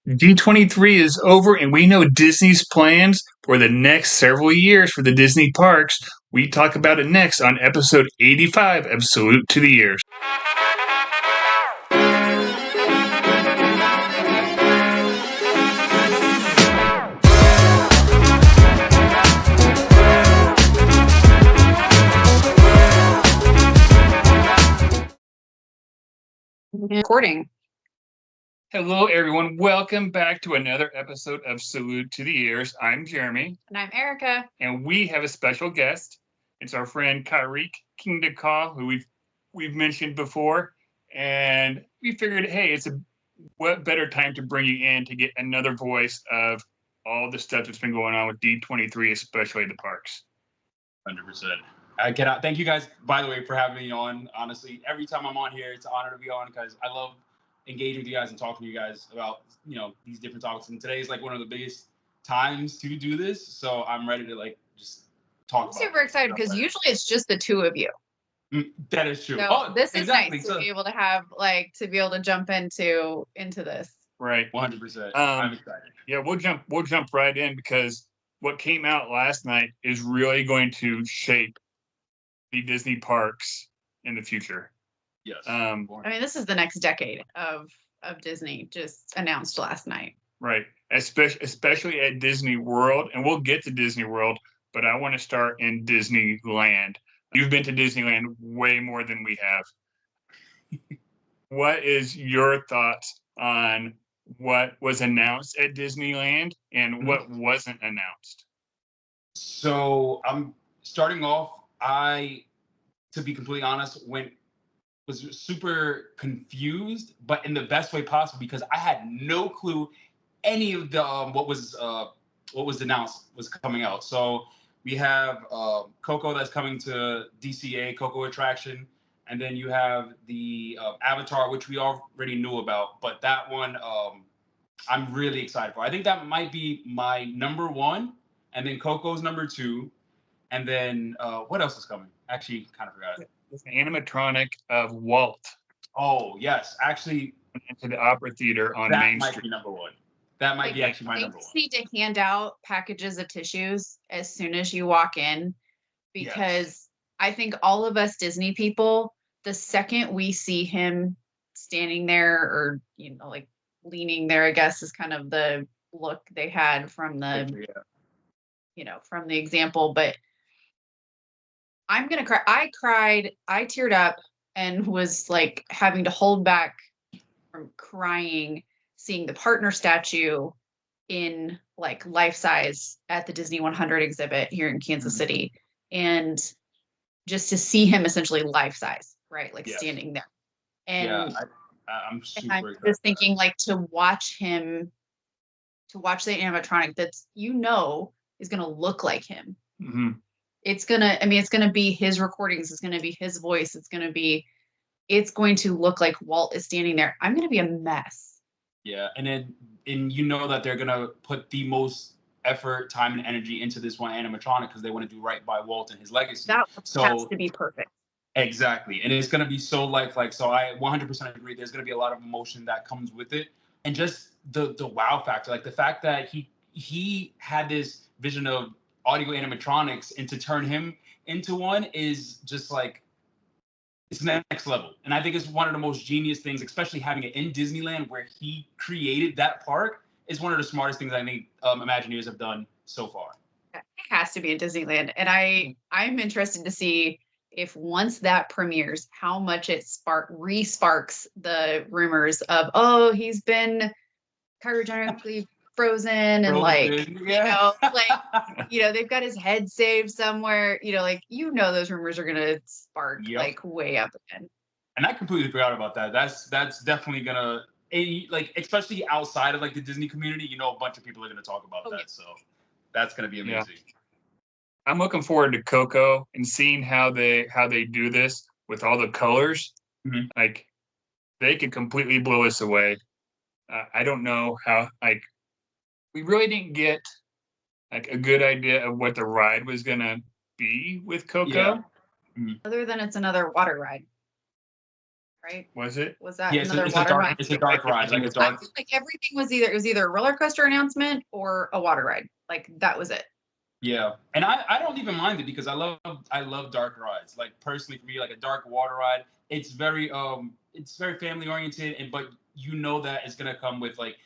D23 is over, and we know Disney's plans for the next several years for the Disney parks. We talk about it next on episode 85 of Salute to the Ears. Recording. Hello, everyone. Welcome back to another episode of Salute to the Ears. I'm Jeremy. And I'm Erica. And we have a special guest. It's our friend Guest Kingdakha, who we've mentioned before. And we figured, hey, it's what better time to bring you in to get another voice of all the stuff that's been going on with D23, especially the parks. 100%. I cannot thank you guys, by the way, for having me on. Honestly, every time I'm on here, it's an honor to be on because I love engaging with you guys and talking to you guys about, these different topics. And today is like one of the biggest times to do this. So I'm ready to just talk. I'm super excited because usually it's just the two of you. That is true. So this is exactly nice to be able to have to jump into this. Right. 100%. I'm excited. Yeah, we'll jump right in because what came out last night is really going to shape the Disney parks in the future. Yes. I mean, this is the next decade of Disney, just announced last night. Right. Especially at Disney World, and we'll get to Disney World, but I want to start in Disneyland. You've been to Disneyland way more than we have. What is your thoughts on what was announced at Disneyland and what wasn't announced? So I'm starting off. To be completely honest, was super confused, but in the best way possible because I had no clue any of the what was announced was coming out. So we have Coco that's coming to DCA, Coco attraction, and then you have the Avatar, which we already knew about, but that one I'm really excited for. I think that might be my number one, and then Coco's number two. And then what else is coming? Actually, kind of forgot it. It's an animatronic of Walt. Oh, yes. Actually, into the Opera Theater on Main Street. That might be number one. That might be actually my number one. They need to hand out packages of tissues as soon as you walk in because I think all of us Disney people, the second we see him standing there or, leaning there, I guess is kind of the look they had from the, from the example, but I'm going to cry. I cried. I teared up and was having to hold back from crying, seeing the partner statue in life size at the Disney 100 exhibit here in Kansas City. And just to see him essentially life size, right? Standing there. And I'm super I'm just thinking to watch the animatronic that's, is going to look like him. Mm-hmm. It's going to be his recordings. It's going to be his voice. It's going to look like Walt is standing there. I'm going to be a mess. Yeah. And that they're going to put the most effort, time, and energy into this one animatronic because they want to do right by Walt and his legacy. That has to be perfect. Exactly. And it's going to be so lifelike. So I 100% agree. There's going to be a lot of emotion that comes with it. And just the wow factor, the fact that he had this vision of audio animatronics and to turn him into one is just it's next level. And I think it's one of the most genius things, especially having it in Disneyland where he created that park is one of the smartest things I think Imagineers have done so far. It has to be in Disneyland. And I'm interested to see if once that premieres, how much it re-sparks the rumors of, he's been cryogenically frozen and they've got his head saved somewhere, those rumors are gonna spark way up again. And I completely forgot about that. That's definitely gonna especially outside of the Disney community, a bunch of people are gonna talk about that. So that's gonna be amazing. Yeah. I'm looking forward to Coco and seeing how they do this with all the colors. Mm-hmm. They could completely blow us away. I don't know how we really didn't get a good idea of what the ride was gonna be with Coco. Yeah. Other than it's another water ride. right? Was it? Was that Yeah, another it's water a dark, ride? it's a dark ride, like a I dark. feel like everything was either a roller coaster announcement or a water ride. Like that was it. Yeah, and I don't even mind it because I love dark rides. Like personally for me, like a dark water ride, it's very family oriented, and but you know that it's gonna come with like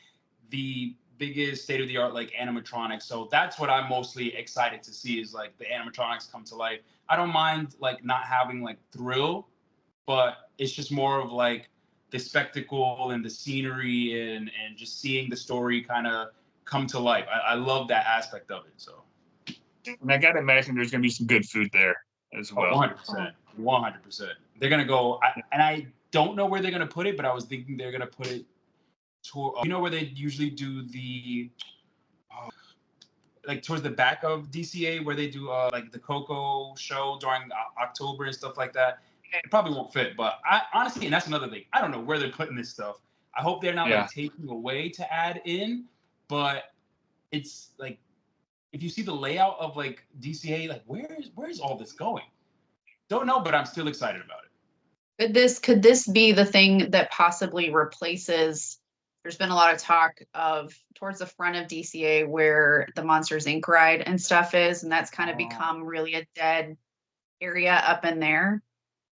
the biggest state of the art like animatronics. So that's what I'm mostly excited to see is like the animatronics come to life. I don't mind like not having like thrill, but it's just more of like the spectacle and the scenery and just seeing the story kind of come to life. I love that aspect of it. So. And I gotta imagine there's gonna be some good food there as Oh, well. 100%. 100%. They're going to go, and I don't know where they're going to put it, but I was thinking they're going to put it to, you know, where they usually do like towards the back of DCA, where they do like the Coco show during October and stuff like that. It probably won't fit, but I honestly, and that's another thing, I don't know where they're putting this stuff. I hope they're not like taking away to add in, but it's like, if you see the layout of like DCA, like where's all this going? Don't know, but I'm still excited about it. Could this be the thing that possibly replaces? There's been a lot of talk of towards the front of DCA where the Monsters Inc. ride and stuff is, and that's kind of become really a dead area up in there.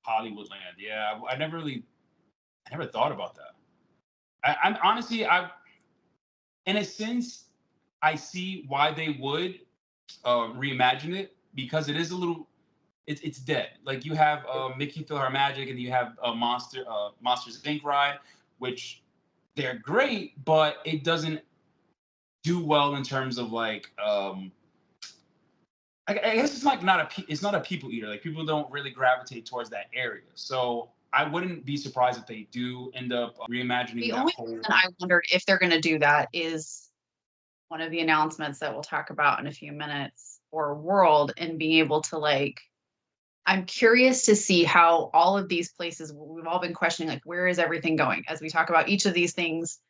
Hollywoodland, yeah. I never thought about that. I'm honestly, in a sense, I see why they would reimagine it because it is a little. It's dead. Like you have Mickey PhilharMagic and you have Monsters Inc. ride, which they're great, but it doesn't do well in terms of like I guess it's like it's not a people eater. Like people don't really gravitate towards that area. So I wouldn't be surprised if they do end up reimagining The that only whole. reason I wondered if they're going to do that is one of the announcements that we'll talk about in a few minutes, or World, and being able to like. I'm curious to see how all of these places, we've all been questioning, like, where is everything going? As we talk about each of these things,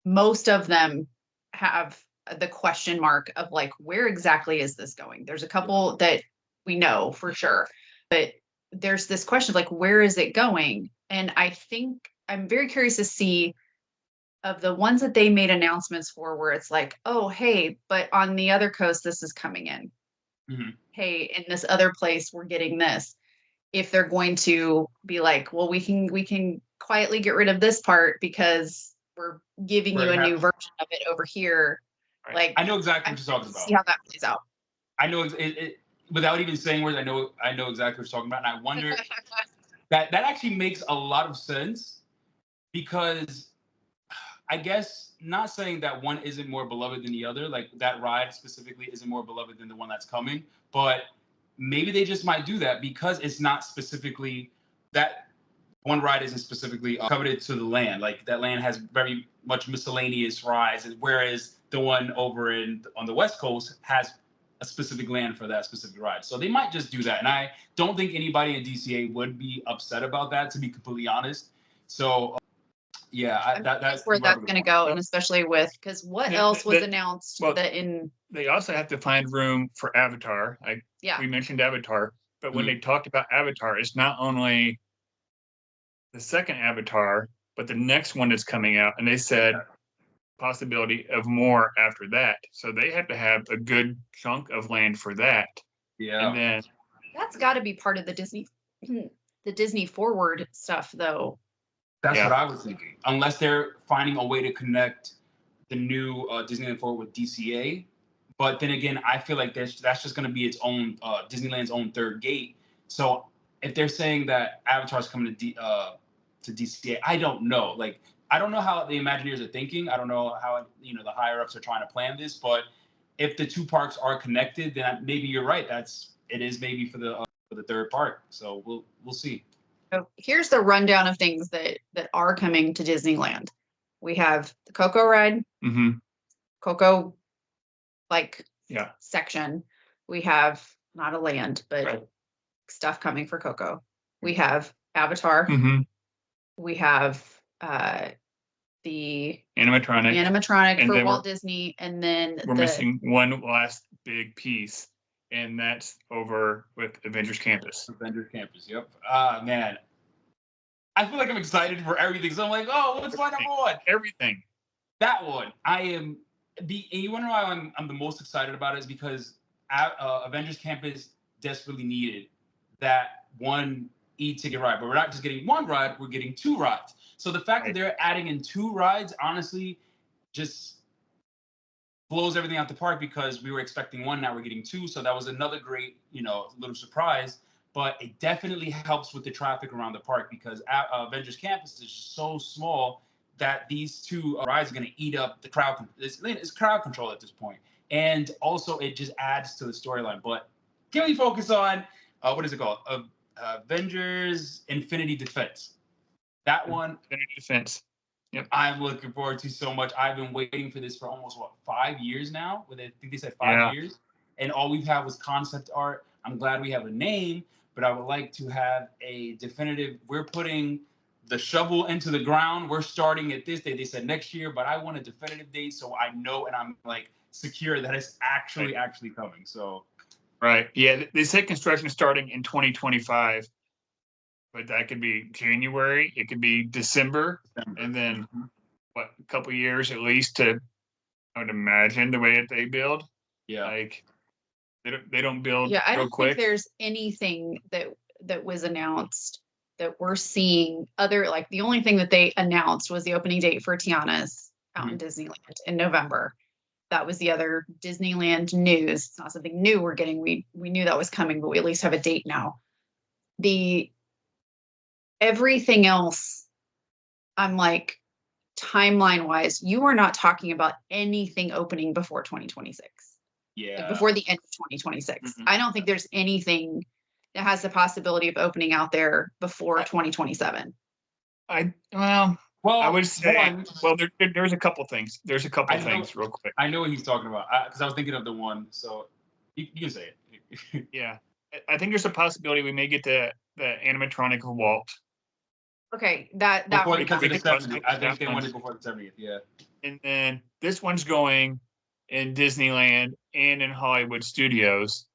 most of them have the question mark of like, where exactly is this going? There's a couple that we know for sure, but there's this question of like, where is it going? And I think I'm very curious to see of the ones that they made announcements for where it's like, oh, hey, but on the other coast, this is coming in. Mm-hmm. Hey, in this other place, we're getting this. If they're going to be like, well, we can quietly get rid of this part because we're giving you a new version of it over here. Right. Like, I know exactly what you're talking about. See how that plays out. I know it without even saying words. I know exactly what you're talking about, and I wonder that actually makes a lot of sense because I guess not saying that one isn't more beloved than the other, like that ride specifically isn't more beloved than the one that's coming, but maybe they just might do that because it's not specifically that one ride isn't specifically coveted to the land. Like that land has very much miscellaneous rides, whereas the one over on the West Coast has a specific land for that specific ride. So they might just do that, and I don't think anybody in DCA would be upset about that, to be completely honest. So. Yeah, that's where that's going to go, and especially with because what else was announced that in. They also have to find room for Avatar. We mentioned Avatar, but when they talked about Avatar, it's not only the second Avatar, but the next one that's coming out, and they said possibility of more after that. So they have to have a good chunk of land for that. Yeah, and then that's got to be part of the Disney Forward stuff, though. That's what I was thinking. Unless they're finding a way to connect the new Disneyland Forward with DCA. But then again, I feel like that's just going to be its own Disneyland's own third gate. So if they're saying that Avatar's coming to DCA, I don't know. Like I don't know how the Imagineers are thinking. I don't know how the higher ups are trying to plan this. But if the two parks are connected, then maybe you're right. It is maybe for the third park. So we'll see. So here's the rundown of things that are coming to Disneyland. We have the Coco ride, Coco section. We have not a land, but stuff coming for Coco. We have Avatar. We have the animatronic for Walt Disney, and then we're missing one last big piece. And that's over with Avengers Campus. Avengers Campus, yep. Man, I feel like I'm excited for everything. So I'm like, oh, what's my number one? Everything. That one. And you wonder why I'm the most excited about it is because Avengers Campus desperately needed that one e-ticket ride. But we're not just getting one ride, we're getting 2 rides. So the fact that they're adding in 2 rides, honestly, just blows everything out the park because we were expecting 1, now we're getting 2. So that was another great, little surprise. But it definitely helps with the traffic around the park because Avengers Campus is just so small that these 2 rides are going to eat up the crowd. It's crowd control at this point. And also, it just adds to the storyline. But can we focus on, what is it called? Avengers Infinity Defense. That one. Infinity Defense. Yep. I'm looking forward to so much. I've been waiting for this for almost, 5 years now? I think they said 5 years. And all we've had was concept art. I'm glad we have a name, but I would like to have a definitive, we're putting the shovel into the ground. We're starting at this day. They said next year, but I want a definitive date so I know and I'm like secure that it's actually coming. So. Right. Yeah. They said construction starting in 2025, but that could be January. It could be December. And then a couple years at least I would imagine the way that they build. Yeah. Like they don't build I real don't quick. think there's anything that was announced that we're seeing like the only thing that they announced was the opening date for Tiana's out in Disneyland in November. That was the other Disneyland news. It's not something new we're getting. We knew that was coming, but we at least have a date now. Everything else, I'm like, timeline wise, you are not talking about anything opening before 2026. Yeah. Like before the end of 2026. I don't think there's anything that has the possibility of opening out there before 2027. I would say, there's a couple things. There's a couple things real quick. I know what he's talking about because I was thinking of the one. So you can say it. Yeah. I think there's a possibility we may get the animatronic of Walt. Okay, that before, one. Because of the 70th. I think they wanted before the 70th, yeah. And then this one's going in Disneyland and in Hollywood Studios,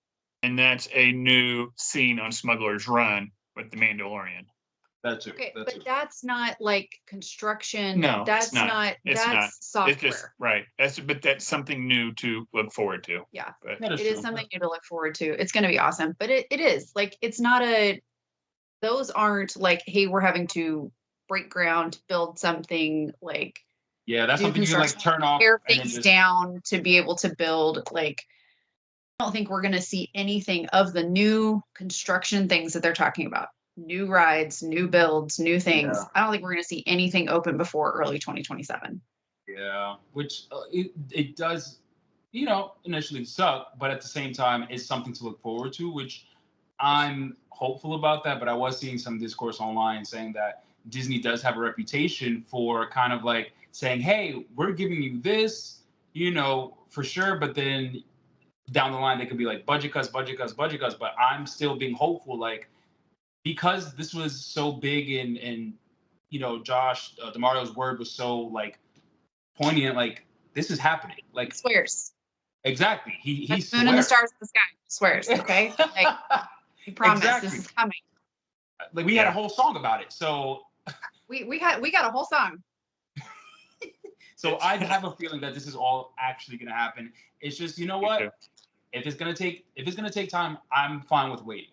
and that's a new scene on Smuggler's Run with the Mandalorian. That's it. Okay, but that's not like construction. No, that's not. That's software. It's just, right. That's something new to look forward to. Yeah, but it is something new to look forward to. It's going to be awesome. But it is like it's not those aren't like, hey, we're having to break ground, build something like. Yeah, that's something you can like turn off. Tear things down to be able to build. Like, I don't think we're going to see anything of the new construction things that they're talking about. New rides, new builds, new things. Yeah. I don't think we're going to see anything open before early 2027. Yeah, which it does, initially suck, but at the same time, it's something to look forward to, which I'm hopeful about that. But I was seeing some discourse online saying that Disney does have a reputation for kind of like saying, hey, we're giving you this, for sure. But then down the line, they could be like budget cuts. But I'm still being hopeful, like, because this was so big and Josh DeMario's word was so like poignant, like this is happening. Like swears. Exactly. He swears. Moon and the stars in the sky swears. Okay. Like he promised this is coming. Like we had a whole song about it. So we got a whole song. So I have a feeling that this is all actually gonna happen. It's just, you know what? If it's gonna take time, I'm fine with waiting.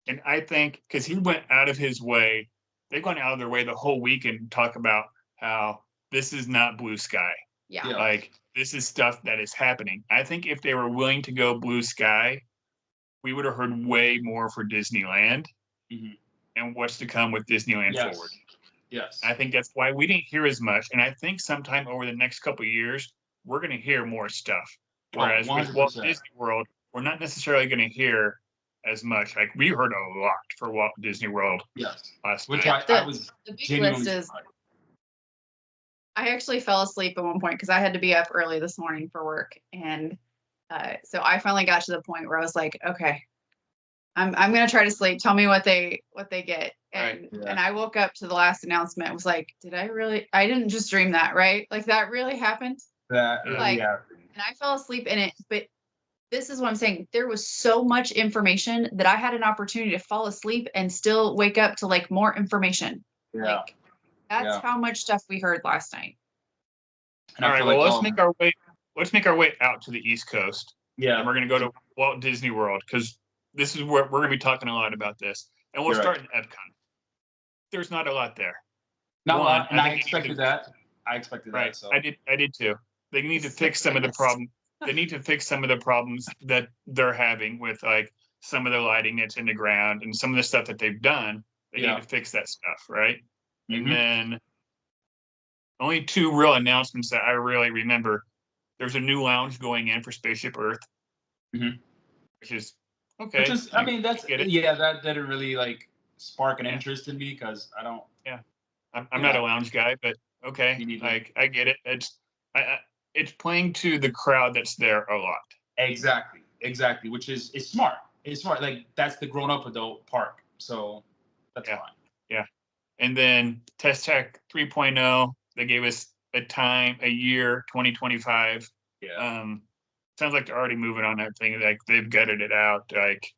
And I think because he went out of his way, they've gone out of their way the whole weekend to talk about how this is not blue sky. Yeah. Like this is stuff that is happening. I think if they were willing to go blue sky, we would have heard way more for Disneyland and what's to come with Disneyland forward. Yes. I think that's why we didn't hear as much. And I think sometime over the next couple of years, we're going to hear more stuff. Whereas with Walt Disney World, we're not necessarily going to hear as much. Like we heard a lot for Walt Disney World. Yes. Last Which night. I was the big list is. I actually fell asleep at one point because I had to be up early this morning for work, and so I finally got to the point where I was like, okay, I'm gonna try to sleep. Tell me what they get, and and I woke up to the last announcement. Was like, I didn't just dream that, right? Like that really happened. That and I fell asleep in it, but this is what I'm saying. There was so much information that I had an opportunity to fall asleep and still wake up to like more information. Yeah. Like that's how much stuff we heard last night. And All I right, feel well, like, let's make our way out to the East Coast. yeah, And we're going to go to Walt Disney World because this is where we're going to be talking a lot about this. And we'll You're start in Epcot. There's not a lot there. not a One, lot, and I I think you need expected to- that. I expected Right. that. So I did too. They need to This is the fix some of the playlist. problem. They need to fix some of the problems that they're having with like some of the lighting that's in the ground and some of the stuff that they've done. They Yeah. need to fix that stuff, right? Mhm. And then only two real announcements that I really remember. There's a new lounge going in for Spaceship Earth, Mhm. which is okay. Which is, I mean, that's get it. yeah, that didn't really like spark an Yeah. interest in me because I don't. I'm not a lounge guy, but okay, Me neither. like I get it. It's playing to the crowd that's there a lot. Exactly, which is it's smart. It's smart. Like that's the grown-up adult park, so that's Yeah. fine. And then Test Tech 3.0, they gave us a year, 2025. Yeah. Sounds like they're already moving on that thing. Like they've gutted it out. Like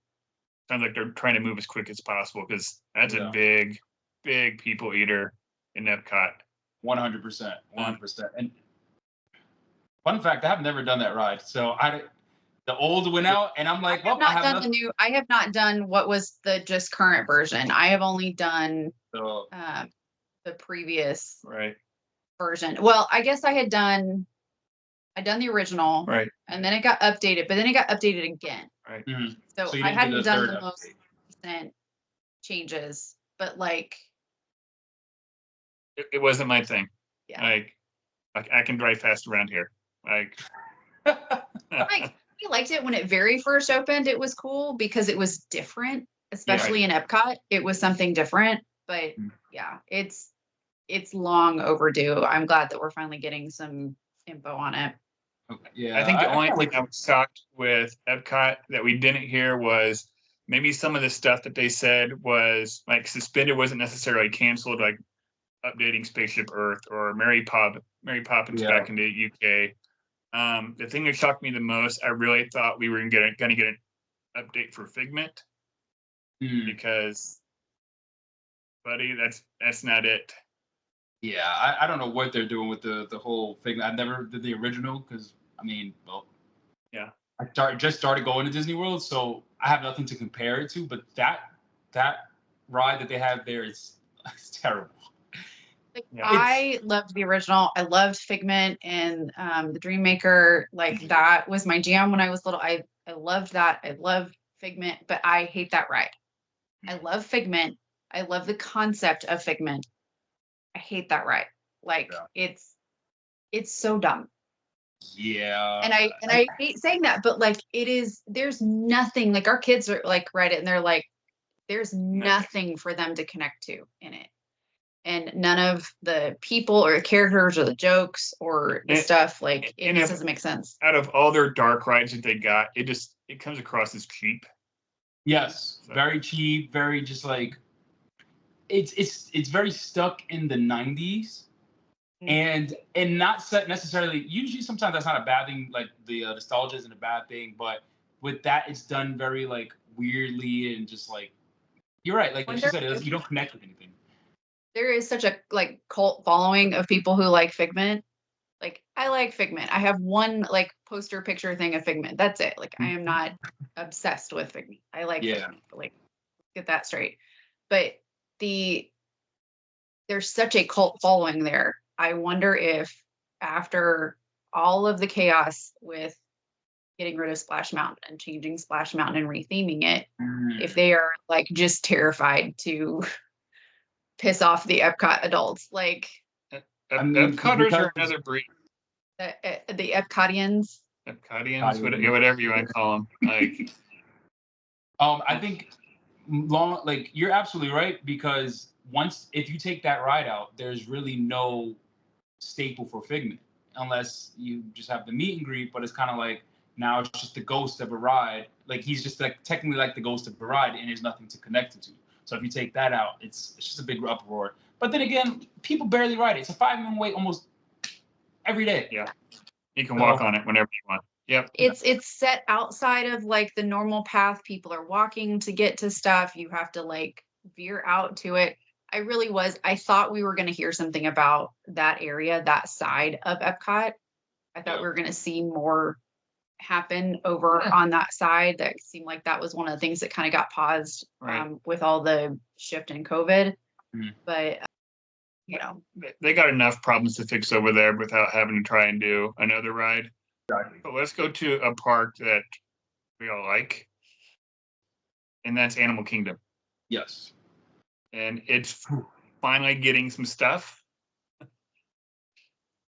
sounds like they're trying to move as quick as possible because that's a Yeah. big people eater in Epcot. 100%. 100%. And fun fact, I have never done that ride. So the old went out, and I'm like, well, I have nothing. I have not done what was the just current version. I have only done So, the previous Right. version. Well, I guess I'd done the original, Right. and then it got updated, but then it got updated again. Right. mhm. So, So you I didn't do hadn't the done third the most update. recent changes, but like, It wasn't my thing. yeah, Like I can drive fast around here. Like I liked it when it very first opened. It was cool because it was different, especially in Epcot. It was something different, but Mm. yeah, it's long overdue. I'm glad that we're finally getting some info on it. Okay. Yeah. I think the only can't thing wait. I was shocked with Epcot that we didn't hear was maybe some of the stuff that they said was like suspended wasn't necessarily canceled, like updating Spaceship Earth or Mary Poppins Yeah. back in the UK. The thing that shocked me the most, I really thought we were gonna get an update for Figment Mm. because, buddy, that's not it. Yeah, I don't know what they're doing with the whole thing. I never did the original because I mean, well, Yeah. I just started going to Disney World, so I have nothing to compare it to. But that ride that they have there is it's terrible. Like, Yeah. I loved the original. I loved Figment and the Dream Maker. Like that was my jam when I was little. I loved that. I love Figment, but I hate that ride. I love Figment. I love the concept of Figment. I hate that ride. Like Yeah. it's so dumb. Yeah. And I hate saying that, but like there's nothing, like our kids are like read it and they're like, there's nothing for them to connect to in it. And none of the people or the characters or the jokes or the stuff, like it just doesn't make sense. Out of all their dark rides that they got, it comes across as cheap. Yes, So- very cheap, very just like it's very stuck in the 90s. Mm. And not set necessarily. Usually, sometimes that's not a bad thing. Like the nostalgia isn't a bad thing, but with that, it's done very like weirdly and just like you're right. Like she said, you don't connect with anything. There is such a like cult following of people who like Figment. Like I like Figment. I have one like poster picture thing of Figment. That's it. Like I am not obsessed with Figment. I like Figment. But, like get that straight. But there's such a cult following there. I wonder if after all of the chaos with getting rid of Splash Mountain and changing Splash Mountain and retheming it, if they are like just terrified to piss off the Epcot adults, like I mean, Epcoters are another breed. the Epcotians. Epcotians, whatever you want to call them. Like, I think like you're absolutely right because if you take that ride out, there's really no staple for Figment unless you just have the meet and greet. But it's kind of like now it's just the ghost of a ride. Like he's just like technically like the ghost of a ride, and there's nothing to connect it to. So if you take that out, it's just a big uproar. But then again, people barely ride it. It's a 5-minute wait almost every day. Yeah, you can walk on it whenever you want. Yep. It's set outside of like the normal path people are walking to get to stuff. You have to like veer out to it. I thought we were going to hear something about that area, that side of Epcot. I thought we were going to see more happen over on that side. That seemed like that was one of the things that kind of got paused with all the shift in COVID. But they got enough problems to fix over there without having to try and do another ride. Exactly. But let's go to a park that we all like, and that's Animal Kingdom. Yes. And it's finally getting some stuff.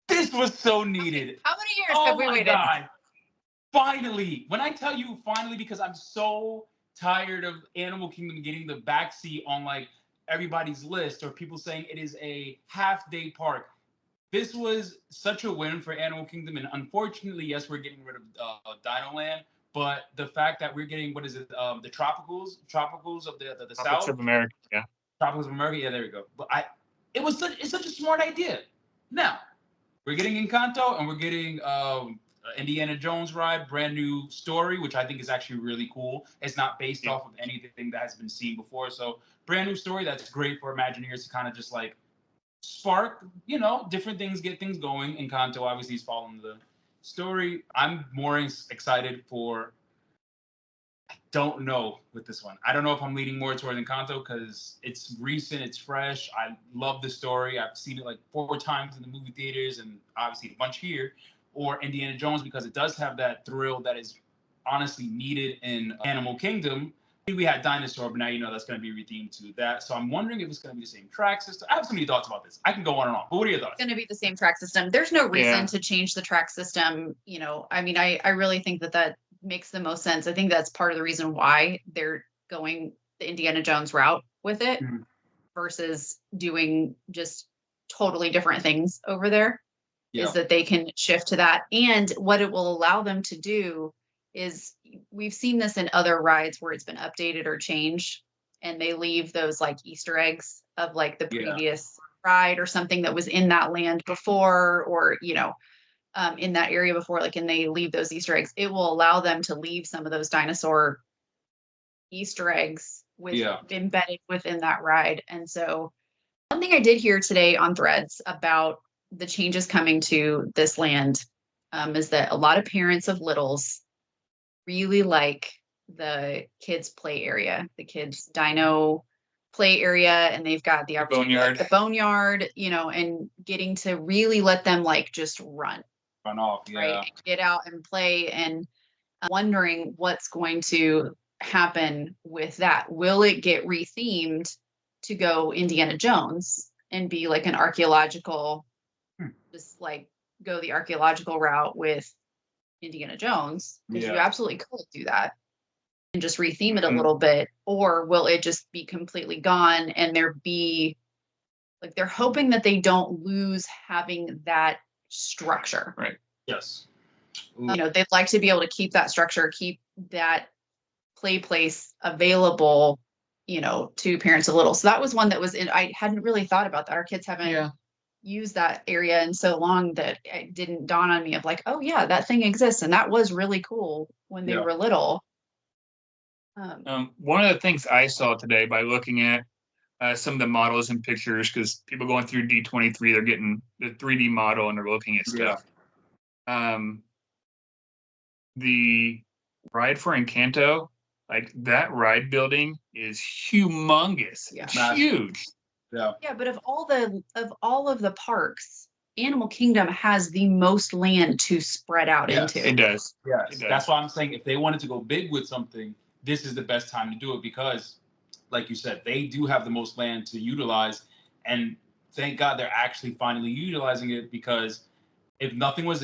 This was so needed. How many years have we waited? God. Finally. When I tell you finally, because I'm so tired of Animal Kingdom getting the backseat on like everybody's list or people saying it is a half-day park. This was such a win for Animal Kingdom, and unfortunately, yes, we're getting rid of Dino Land, but the fact that we're getting the tropicals of the South, Tropics of America, yeah, Tropics of America, yeah, there we go. But it's such a smart idea. Now we're getting Encanto, and we're getting Indiana Jones ride, brand new story, which I think is actually really cool. It's not based off of anything that has been seen before, so brand new story. That's great for Imagineers to kind of just like spark, different things, get things going. Encanto obviously is following the story. I'm more excited for, I don't know with this one. I don't know if I'm leaning more towards Encanto because it's recent, it's fresh. I love the story. I've seen it like 4 times in the movie theaters and obviously a bunch here. Or Indiana Jones because it does have that thrill that is honestly needed in Animal Kingdom. We had Dinosaur, but now that's going to be redeemed to that. So I'm wondering if it's going to be the same track system. I have so many thoughts about this. I can go on and on. But what are your thoughts? It's going to be the same track system. There's no reason to change the track system. I mean, I really think that makes the most sense. I think that's part of the reason why they're going the Indiana Jones route with it versus doing just totally different things over there. Is that they can shift to that. And what it will allow them to do is, we've seen this in other rides where it's been updated or changed, and they leave those like Easter eggs of like the previous ride or something that was in that land before, or in that area before, like, and they leave those Easter eggs. It will allow them to leave some of those dinosaur Easter eggs embedded within that ride. And so one thing I did hear today on Threads about the changes coming to this land is that a lot of parents of littles really like the kids play area, the kids dino play area, and they've got the opportunity, the boneyard, and getting to really let them like just run off, right, and get out and play. And wondering what's going to happen with that. Will it get rethemed to go Indiana Jones and be like an archaeological, just like go the archaeological route with Indiana Jones? Because you absolutely could do that and just retheme it a little bit. Or will it just be completely gone and there be like, they're hoping that they don't lose having that structure. Right. Yes. They'd like to be able to keep that structure, keep that play place available, to parents of little. So that was one that was I hadn't really thought about that. Our kids haven't used that area in so long that it didn't dawn on me of like, oh yeah, that thing exists. And that was really cool when they were little. One of the things I saw today by looking at some of the models and pictures, because people going through D23, they're getting the 3D model and they're looking at stuff. The ride for Encanto, like that ride building is humongous. Yeah. It's huge. Yeah. Yeah, but of all of the parks, Animal Kingdom has the most land to spread out into. It does. Yes. It does. That's why I'm saying if they wanted to go big with something, this is the best time to do it because, like you said, they do have the most land to utilize, and thank God they're actually finally utilizing it. Because if nothing was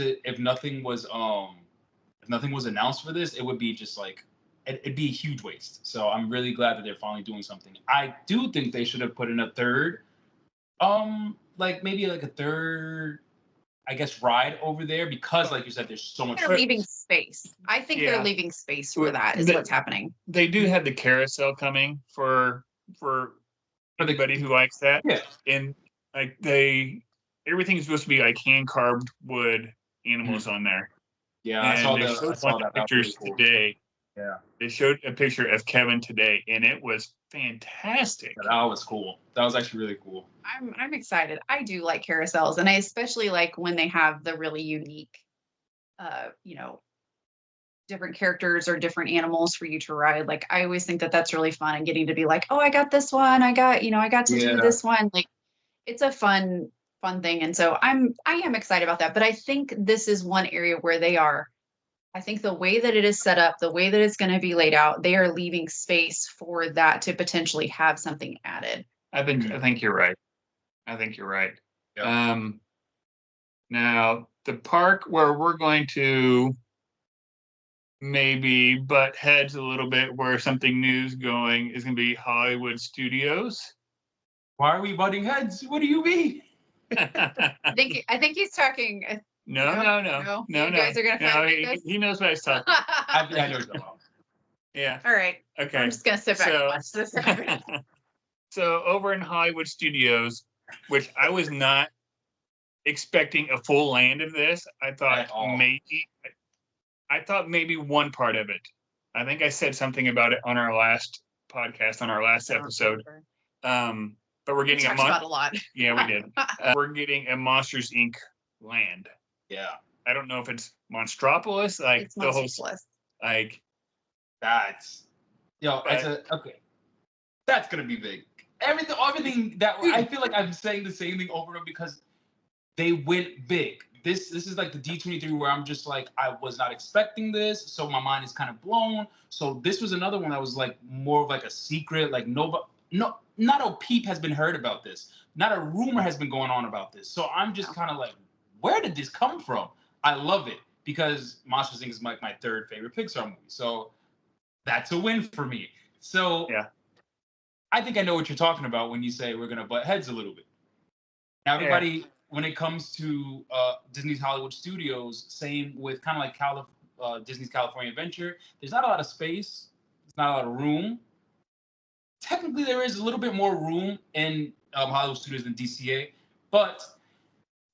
announced for this, it would be just like it'd be a huge waste. So I'm really glad that they're finally doing something. I do think they should have put in a third, maybe like a third, I guess, ride over there because, like you said, there's so much. They're leaving space. I think they're leaving space for that. Is what's happening. They do have the carousel coming for everybody who likes that. Yeah, and like everything's supposed to be like hand carved wood animals on there. Yeah, And they I showed saw one of that. the That was really pictures cool. today. Yeah. They showed a picture of Kevin today, and it was fantastic. Yeah, that was cool. That was actually really cool. I'm excited. I do like carousels, and I especially like when they have the really unique, you know, different characters or different animals for you to ride. Like I always think that that's really fun, and getting to be like, oh, I got this one. I got, I got to do this one. Like it's a fun thing. And so I am excited about that. But I think this is one area where I think the way that it is set up, the way that it's going to be laid out, they are leaving space for that to potentially have something added. I think you're right. I think you're right. Yep. Now the park where we're going to maybe butt heads a little bit, where something new is going, is going to be Hollywood Studios. Why are we butting heads? What do you mean? I think he's talking. No. You guys are gonna fight. He knows what I was talking. I know you're wrong. Yeah. All right. Okay. I'm just gonna sit back and watch this happen. So over in Hollywood Studios, which I was not expecting a full land of this, I thought maybe one part of it. I think I said something about it on our last podcast, on our last episode. But we're getting about a lot. Yeah, we did. We're getting a Monsters Inc. land. Yeah. I don't know if it's Monstropolis, like it's the whole, like that's okay. That's gonna be big. Everything that I feel like I'm saying the same thing over and over because they went big. This is like the D23 where I'm just like, I was not expecting this, so my mind is kind of blown. So this was another one that was like more of like a secret, like not a peep has been heard about this. Not a rumor has been going on about this. So I'm just kind of like, where did this come from? I love it because Monsters Inc. is like my third favorite Pixar movie. So that's a win for me. So yeah. I think I know what you're talking about when you say we're gonna butt heads a little bit. Now, everybody, when it comes to Disney's Hollywood Studios, same with kind of like Disney's California Adventure. There's not a lot of space. There's not a lot of room. Technically, there is a little bit more room in Hollywood Studios than DCA, but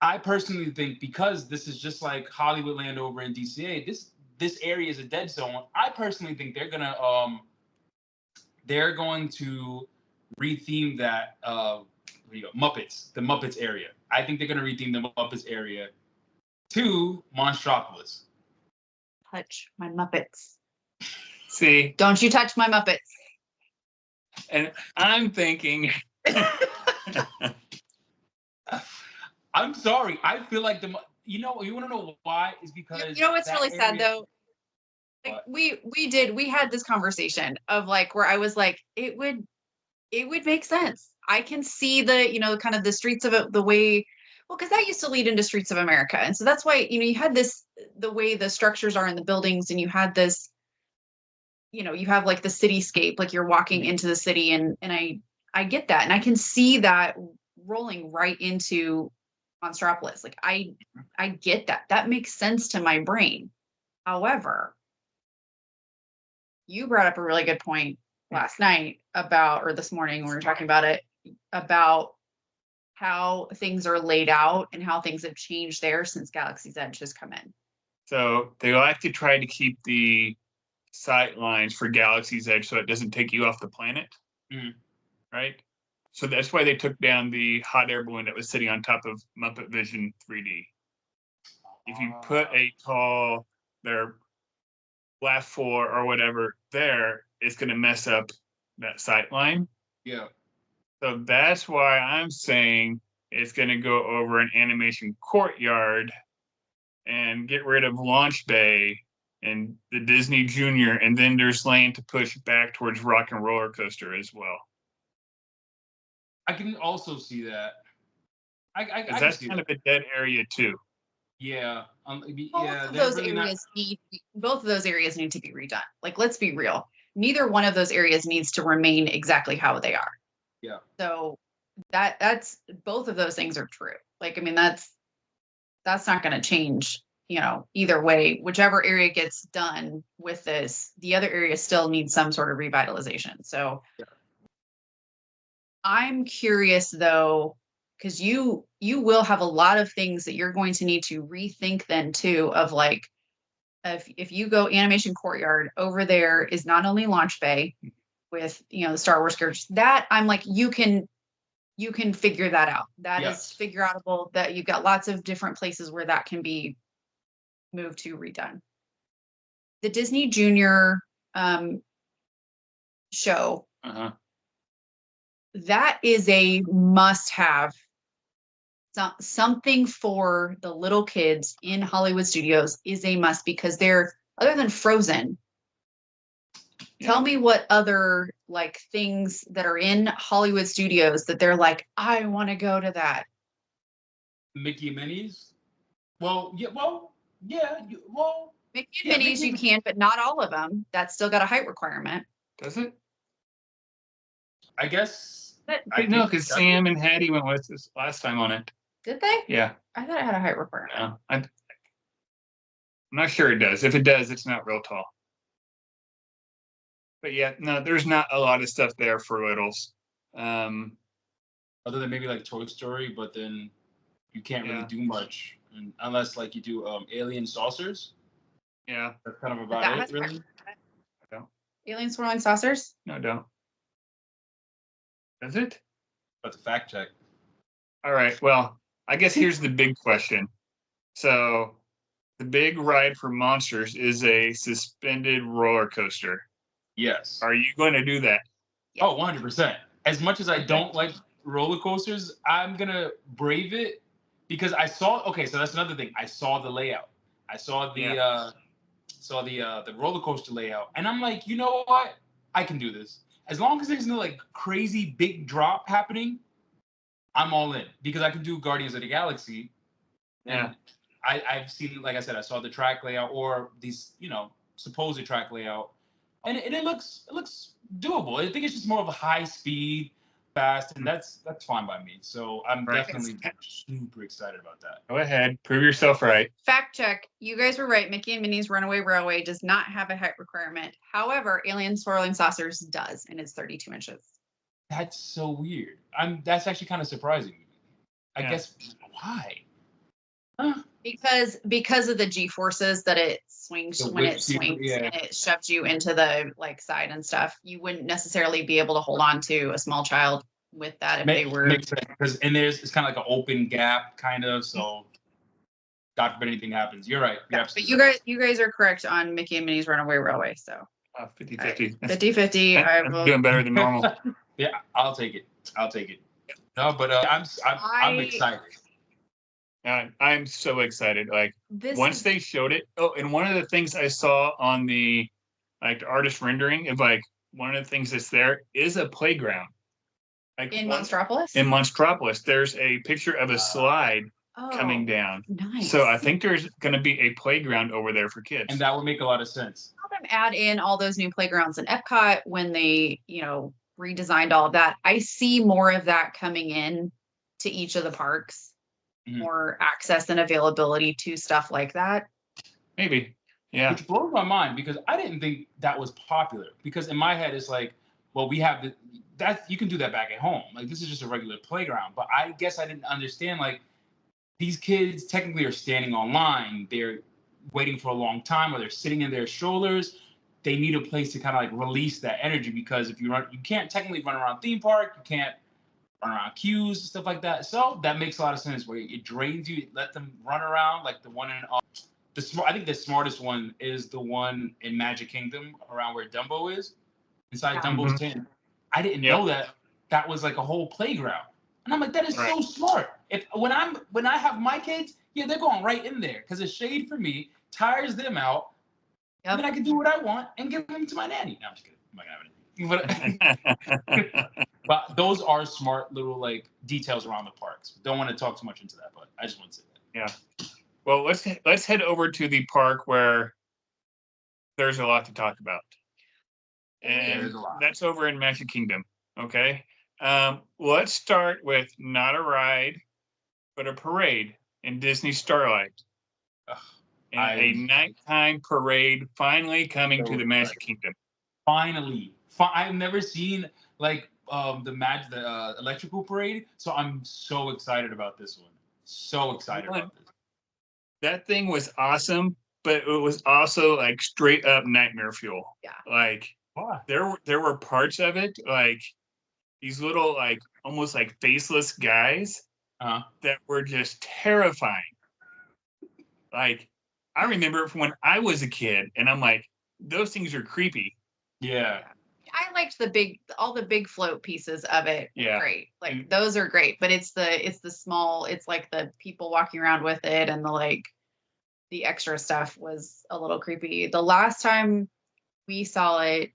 I personally think because this is just like Hollywood Land over in DCA, this area is a dead zone. I personally think they're going to retheme that Muppets, the Muppets area. I think they're going to retheme the Muppets area to Monstropolis. Touch my Muppets. See, don't you touch my Muppets. And I'm thinking. I'm sorry. I feel like you want to know why? Is because you know what's really sad though. Like we had this conversation of like where I was like, it would make sense. I can see the kind of the streets of it the way, well, because that used to lead into Streets of America, and so that's why you had this the way the structures are in the buildings, and you had this, you have like the cityscape, like you're walking into the city, and I get that, and I can see that rolling right into Monstropolis. Like I get that. That makes sense to my brain. However, you brought up a really good point last night or this morning when we were talking about it, about how things are laid out and how things have changed there since Galaxy's Edge has come in. So they like to try to keep the sight lines for Galaxy's Edge so it doesn't take you off the planet, right? So that's why they took down the hot air balloon that was sitting on top of Muppet Vision 3D. If you put a tall, their laugh floor or whatever there, it's going to mess up that sight line. Yeah. So that's why I'm saying it's going to go over an animation courtyard and get rid of Launch Bay and the Disney Junior, and then there's land to push back towards Rock and Roller Coaster as well. I can also see that. That's kind of a dead area too. Yeah. Both of those areas need to be redone. Like, let's be real. Neither one of those areas needs to remain exactly how they are. Yeah. So that's both of those things are true. Like, I mean, that's not going to change, either way. Whichever area gets done with this, the other area still needs some sort of revitalization. So yeah. I'm curious though, because you will have a lot of things that you're going to need to rethink then too, of like, if you go Animation Courtyard, over there is not only Launch Bay with, the Star Wars characters, that I'm like, you can figure that out. That is figure outable, that you've got lots of different places where that can be moved to, redone. The Disney Junior show, that is a must-have. Something for the little kids in Hollywood studios is a must, because they're, other than Frozen, tell me what other like things that are in Hollywood studios that they're like, I want to go to that. Mickey and Minnie's? Well, yeah, Mickey and Minnie's you can, but not all of them. That's still got a height requirement. Does it? I guess. I know, because Sam and Hattie went with us last time on it. Did they? Yeah. I thought it had a height requirement. No, I'm not sure it does. If it does, it's not real tall. But yeah, no, there's not a lot of stuff there for littles. Other than maybe like Toy Story, but then you can't really do much unless like you do alien saucers. Yeah. That's kind of about it, really. I don't. Alien swirling saucers? No, don't. Does it? That's a fact check. All right. Well, I guess here's the big question. So the big ride for Monsters is a suspended roller coaster. Yes. Are you going to do that? Yes. Oh, 100%. As much as I don't like roller coasters, I'm going to brave it because I saw, okay, so that's another thing. I saw the layout. I saw the roller coaster layout. And I'm like, you know what? I can do this. As long as there's no like crazy big drop happening, I'm all in because I can do Guardians of the Galaxy. And I've seen, like I said, I saw the track layout or these, supposed track layout. And it looks doable. I think it's just more of a high speed, fast, and that's fine by me. So I'm definitely super excited about that. Go ahead, prove yourself right. Fact check. You guys were right. Mickey and Minnie's Runaway Railway does not have a height requirement. However, Alien Swirling Saucers does, and it's 32 inches. That's so weird. That's actually kind of surprising. I guess why? Because of the G forces that it swings when it swings and it shoves you into the like side and stuff. You wouldn't necessarily be able to hold on to a small child with that if they were. Makes sense because it's kind of like an open gap kind of. So God forbid anything happens. You're right. But you guys are correct on Mickey and Minnie's Runaway Railway. So 50-50. 50-50. I'm doing better than normal. Yeah, I'll take it. No, but I'm excited. I'm so excited. Like once they showed it. Oh, and one of the things I saw on the artist rendering of one of the things that's there is a playground. In Monstropolis? In Monstropolis, there's a picture of a slide coming down. Nice. So I think there's going to be a playground over there for kids. And that would make a lot of sense. I'll have them add in all those new playgrounds in Epcot when they, redesigned all of that. I see more of that coming in to each of the parks. More access and availability to stuff like that. Maybe. Yeah. Which blows my mind because I didn't think that was popular. Because in my head, it's like, well, we have that you can do that back at home. Like this is just a regular playground. But I guess I didn't understand these kids technically are standing on line. They're waiting for a long time or they're sitting in their strollers. They need a place to kind of release that energy because if you can't technically run around theme park, you can't run around queues and stuff like that. So that makes a lot of sense where it drains you, let them run around like the one in I think the smartest one is the one in Magic Kingdom around where Dumbo is, inside Dumbo's tent. I didn't know that was like a whole playground. And I'm like, that is so smart. When I have my kids, they're going right in there because it's shade for me, tires them out, and then I can do what I want and give them to my nanny. No, I'm just kidding. I'm not gonna have anything. But those are smart little details around the parks. Don't want to talk too much into that, but I just want to say that. Yeah. Well, let's head over to the park where there's a lot to talk about. And that's over in Magic Kingdom. Okay. Let's start with not a ride, but a parade in Disney Starlight. A nighttime parade finally coming to the Magic Kingdom. Finally. I've never seen the electrical parade, so I'm so excited about this one. So excited about this. That thing was awesome. but it was also like straight up nightmare fuel. Yeah. Like there were parts of it like these little like almost like faceless guys that were just terrifying. Like I remember from when I was a kid, and I'm like, those things are creepy. Yeah. I liked all the big float pieces of it. Yeah. Great. Like those are great, but it's the small, it's like the people walking around with it and the extra stuff was a little creepy. The last time we saw it,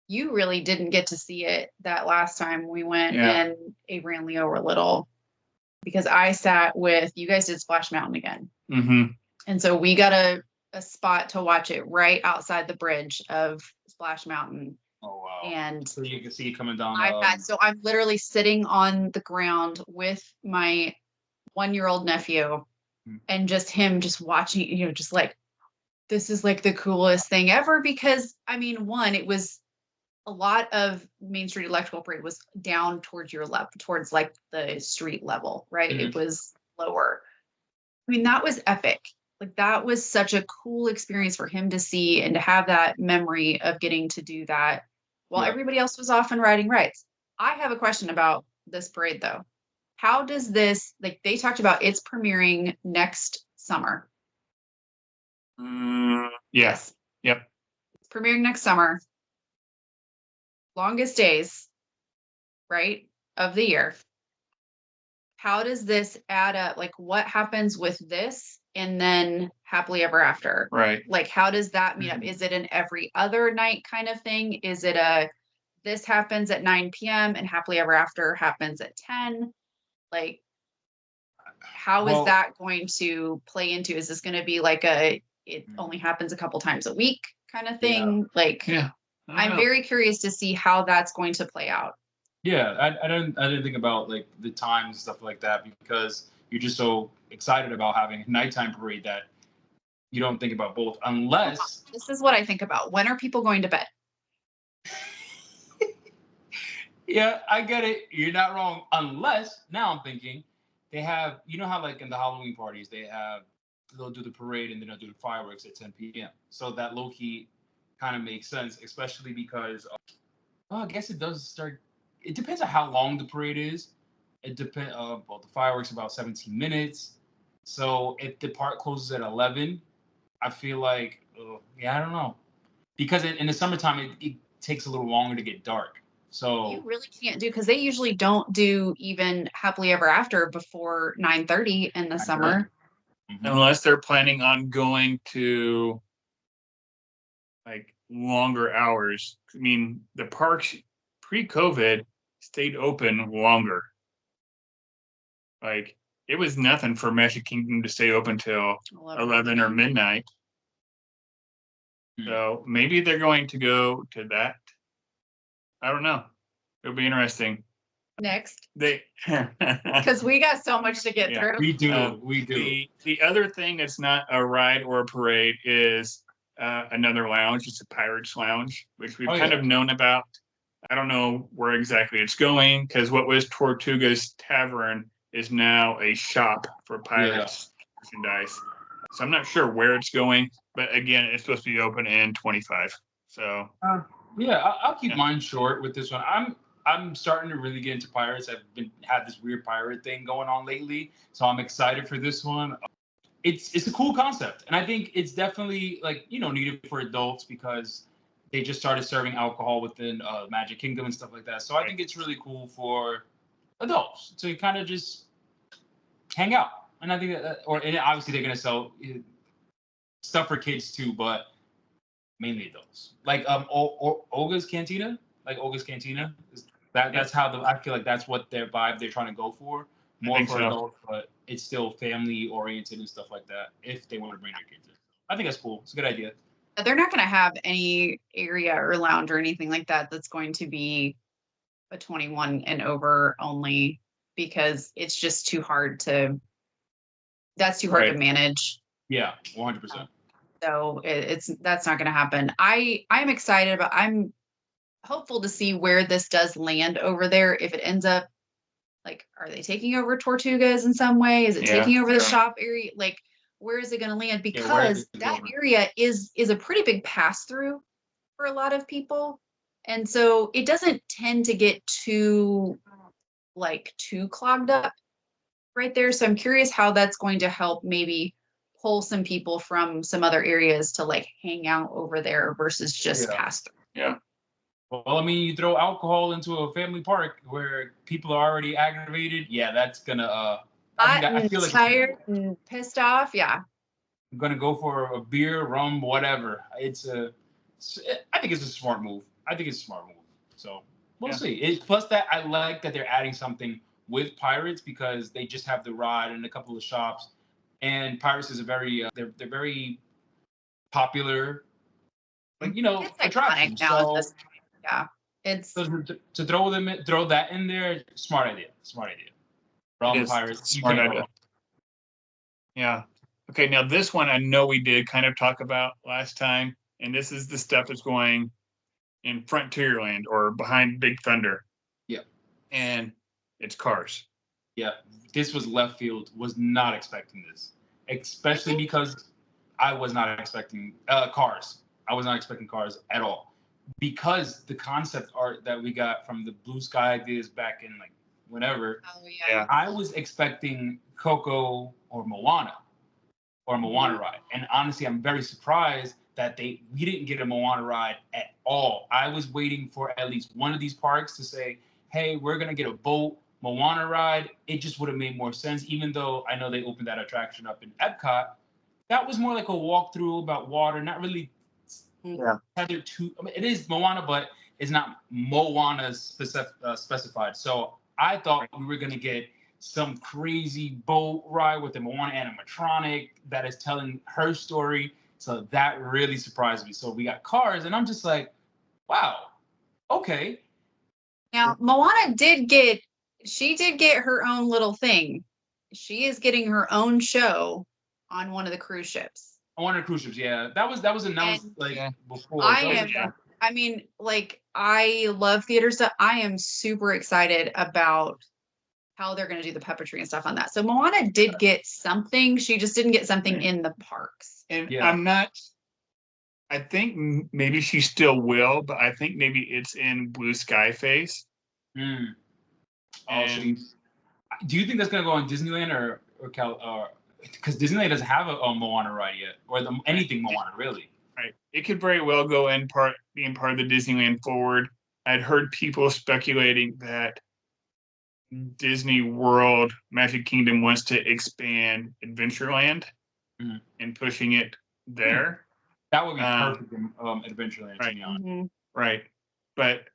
you really didn't get to see it that last time we went, and Avery and Leo were little, because I sat with, you guys did Splash Mountain again. Mm-hmm. And so we got a spot to watch it right outside the bridge of Splash Mountain. Oh wow! And so you can see it coming down. So I'm literally sitting on the ground with my 1-year-old nephew, and just him just watching, just like, this is like the coolest thing ever, because I mean, one, it was a lot of Main Street Electrical Parade was down towards your left, towards like the street level, right? Mm-hmm. It was lower. I mean, that was epic. Like that was such a cool experience for him to see and to have that memory of getting to do that while everybody else was off and riding rides. I have a question about this parade though. How does this, like they talked about it's premiering next summer. Yes. Yep. It's premiering next summer. Longest days, right, of the year. How does this add up? Like what happens with this and then Happily Ever After? Right. Like how does that meet up? Is it an every other night kind of thing? Is it this happens at 9 p.m. and Happily Ever After happens at 10? Like how is that going to play into? Is this going to be like it only happens a couple times a week kind of thing? Like I'm very curious to see how that's going to play out. Yeah, I didn't think about like the times, stuff like that, because you're just so excited about having a nighttime parade that you don't think about both, unless. This is what I think about. When are people going to bed? Yeah, I get it. You're not wrong. Unless, now I'm thinking, they have, how like in the Halloween parties, they'll do the parade and then they'll do the fireworks at 10 p.m. So that low key kind of makes sense, especially because, I guess it does start. It depends on how long the parade is. It depends. The fireworks about 17 minutes. So if the park closes at 11, I feel like, I don't know, because in the summertime it takes a little longer to get dark. So you really can't do, because they usually don't do even Happily Ever After before 9:30 in the summer, unless they're planning on going to like longer hours. I mean, the parks pre-COVID stayed open longer. Like it was nothing for Magic Kingdom to stay open till 11 or midnight. So maybe they're going to go to that. I don't know. It'll be interesting. Next, because we got so much to get through. We do. The other thing that's not a ride or a parade is another lounge. It's a Pirates Lounge, which we've kind of known about. I don't know where exactly it's going, because what was Tortuga's Tavern is now a shop for Pirates merchandise. So I'm not sure where it's going, but again, it's supposed to be open in 25. So I'll keep mine short with this one. I'm starting to really get into pirates. I've had this weird pirate thing going on lately, so I'm excited for this one. It's a cool concept, and I think it's definitely like needed for adults, because they just started serving alcohol within Magic Kingdom and stuff like that. So I think it's really cool for adults to kind of just hang out. And I think and obviously they're gonna sell stuff for kids too, but mainly adults. Like Olga's Cantina, That's how I feel like that's what their vibe they're trying to go for. More for adults, but it's still family oriented and stuff like that. If they want to bring their kids in, I think that's cool. It's a good idea. They're not going to have any area or lounge or anything like that that's going to be a 21 and over only, because it's just too hard to. That's too hard to manage. Yeah, 100%. So that's not going to happen. I'm excited about. I'm hopeful to see where this does land over there. If it ends up like, are they taking over Tortugas in some way? Is it taking over the shop area? Like, where is it going to land? Yeah, where is Because it that going? area is a pretty big pass through for a lot of people. And so it doesn't tend to get too clogged up right there. So I'm curious how that's going to help maybe pull some people from some other areas to like hang out over there versus just Yeah. pass through. Yeah. Well, I mean, you throw alcohol into a family park where people are already aggravated. Yeah, that's gonna. Hot I and feel like tired and pissed off. Yeah. I'm gonna go for a beer, rum, whatever. I think it's a smart move. I think it's a smart move. So we'll Yeah. see. Plus that I like that they're adding something with Pirates because they just have the ride and a couple of shops, and Pirates is a very they're very popular, like It's attraction. iconic now at So this point. Yeah. It's to throw that in there, smart idea. Smart idea. It Rum is Pirates, you smart can't go idea. wrong. Yeah. Okay, now this one I know we did kind of talk about last time, and this is the stuff that's going in Frontierland or behind Big Thunder. Yeah. And it's cars. Yeah, this was left field. Was not expecting this, especially because I was not expecting cars. I was not expecting cars at all because the concept art that we got from the Blue Sky ideas back in like whenever. oh Yeah. I was expecting Coco or Moana ride, and honestly, I'm very surprised that we didn't get a Moana ride at all. I was waiting for at least one of these parks to say, "Hey, we're gonna get a boat Moana ride." It just would have made more sense, even though I know they opened that attraction up in Epcot. That was more like a walkthrough about water, not really tethered to. I mean, it is Moana, but it's not Moana specified. So I thought we were gonna get some crazy boat ride with the Moana animatronic that is telling her story. So that really surprised me. So we got cars, and I'm just like, wow, okay. Now Moana did get her own little thing. She is getting her own show on one of the cruise ships. On one of the cruise ships, yeah. That was announced before. I mean, like I love theater stuff. I am super excited about how they're going to do the puppetry and stuff on that. So Moana did get something. She just didn't get something in the parks. And I think maybe she still will, but I think maybe it's in Blue Sky Face. Oh, And do you think that's gonna go on Disneyland or because Disneyland doesn't have a Moana ride yet, or anything Moana really? right, it could very well go being part of the Disneyland Forward. I'd heard people speculating that Disney World Magic Kingdom wants to expand Adventureland and pushing it there. That would be perfect in Adventureland, right. To be honest. Mm-hmm. Right. But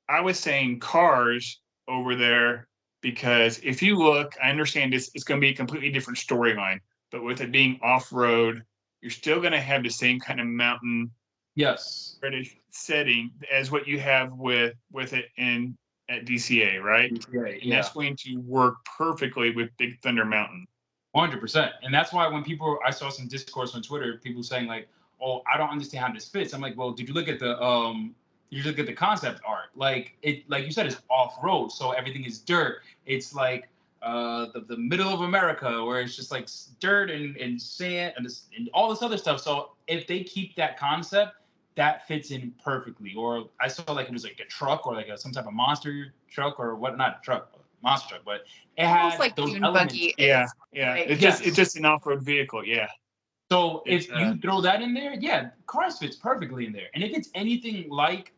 I was saying Cars over there because if you look, I understand it's going to be a completely different storyline, but with it being off-road, you're still going to have the same kind of mountain British setting as what you have with it at DCA, right? DCA, and that's going to work perfectly with Big Thunder Mountain. 100%. And that's why when I saw some discourse on Twitter, people saying like, "Oh, I don't understand how this fits." I'm like, "Well, did you look at the concept art? Like you said, it's off road, so everything is dirt. It's like the middle of America where it's just like dirt and sand and all this other stuff. So if they keep that concept, that fits in perfectly. Or I saw like it was like a truck or like some type of monster truck or what? Not a truck, monster truck, but it had like those Dune elements. Buggy. Yeah. Right? It's just an off-road vehicle. Yeah. So if you throw that in there, yeah, Cars fits perfectly in there. And if it's anything like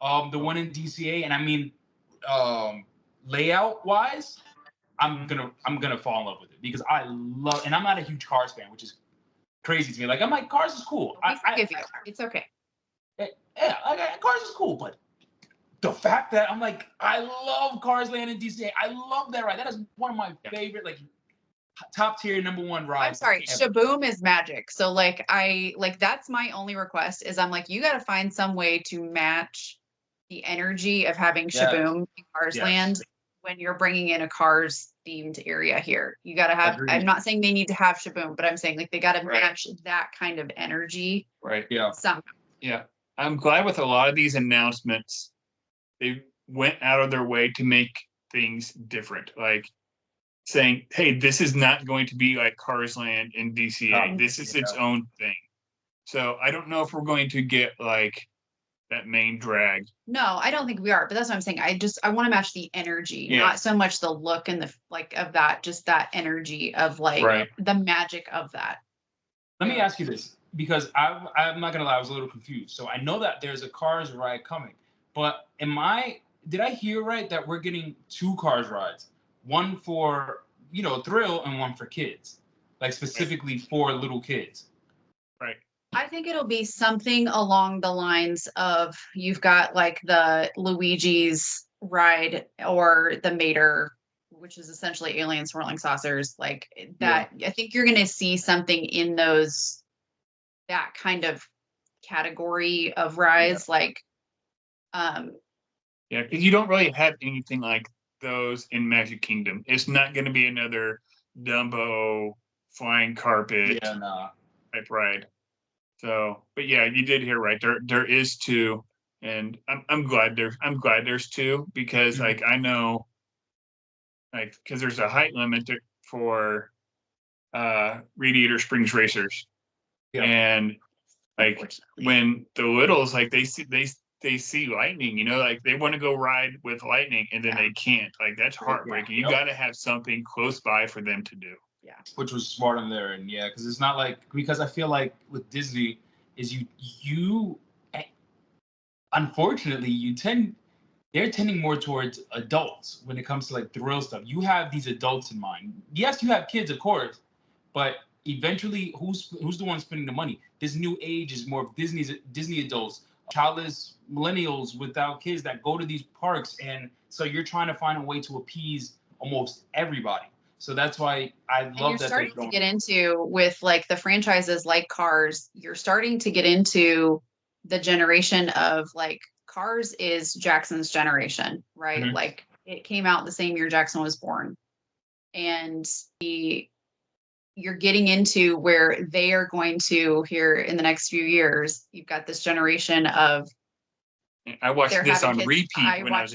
the one in DCA, and I mean layout wise, I'm gonna fall in love with it because I love, and I'm not a huge Cars fan, which is crazy to me. Like I'm like, Cars is cool. We forgive you. It's okay. Yeah, Cars is cool, but the fact that I'm like, I love Cars Land in DCA. I love that ride. That is one of my favorite, like top tier #1 rides. I'm sorry, Shaboom is magic. So like that's my only request is I'm like, you got to find some way to match the energy of having Shaboom in Cars Land when you're bringing in a Cars themed area here. You got to have. Agreed. I'm not saying they need to have Shaboom, but I'm saying like they got to match that kind of energy. Right. Yeah. Somehow. Yeah. I'm glad with a lot of these announcements, they went out of their way to make things different. Like saying, hey, this is not going to be like Cars Land in DCA. This is its own thing. So I don't know if we're going to get like that main drag. No, I don't think we are, but that's what I'm saying. I want to match the energy, not so much the look and the like of that, just that energy of like the magic of that. Let me ask you this, because I'm not gonna lie, I was a little confused. So I know that there's a Cars ride coming, but did I hear right that we're getting 2 Cars rides? One for, thrill, and one for kids, like specifically for little kids. Right. I think it'll be something along the lines of you've got like the Luigi's ride or the Mater, which is essentially alien swirling saucers, like that. I think you're going to see something in that kind of category of rides, like because you don't really have anything like those in Magic Kingdom. It's not going to be another Dumbo flying carpet type ride. So, but yeah, you did hear right. There is 2, and I'm glad there's 2, because like I know, like, because there's a height limit for Radiator Springs Racers, and like when the littles, like they see lightning, like they want to go ride with lightning and then they can't. Like that's heartbreaking. You got to have something close by for them to do. Yeah, which was smart on there, and because it's not like, because I feel like with Disney is you unfortunately they're tending more towards adults when it comes to like thrill stuff. You have these adults in mind. Yes, you have kids, of course, but eventually, who's the one spending the money? This new age is more of Disney adults, childless millennials without kids that go to these parks, and so you're trying to find a way to appease almost everybody. So that's why I love that. You're starting to get into with like the franchises like Cars. You're starting to get into the generation of like Cars is Jackson's generation, right? Mm-hmm. Like it came out the same year Jackson was born, and you're getting into where they are going to here in the next few years. You've got this generation of. I watched this on repeat when I was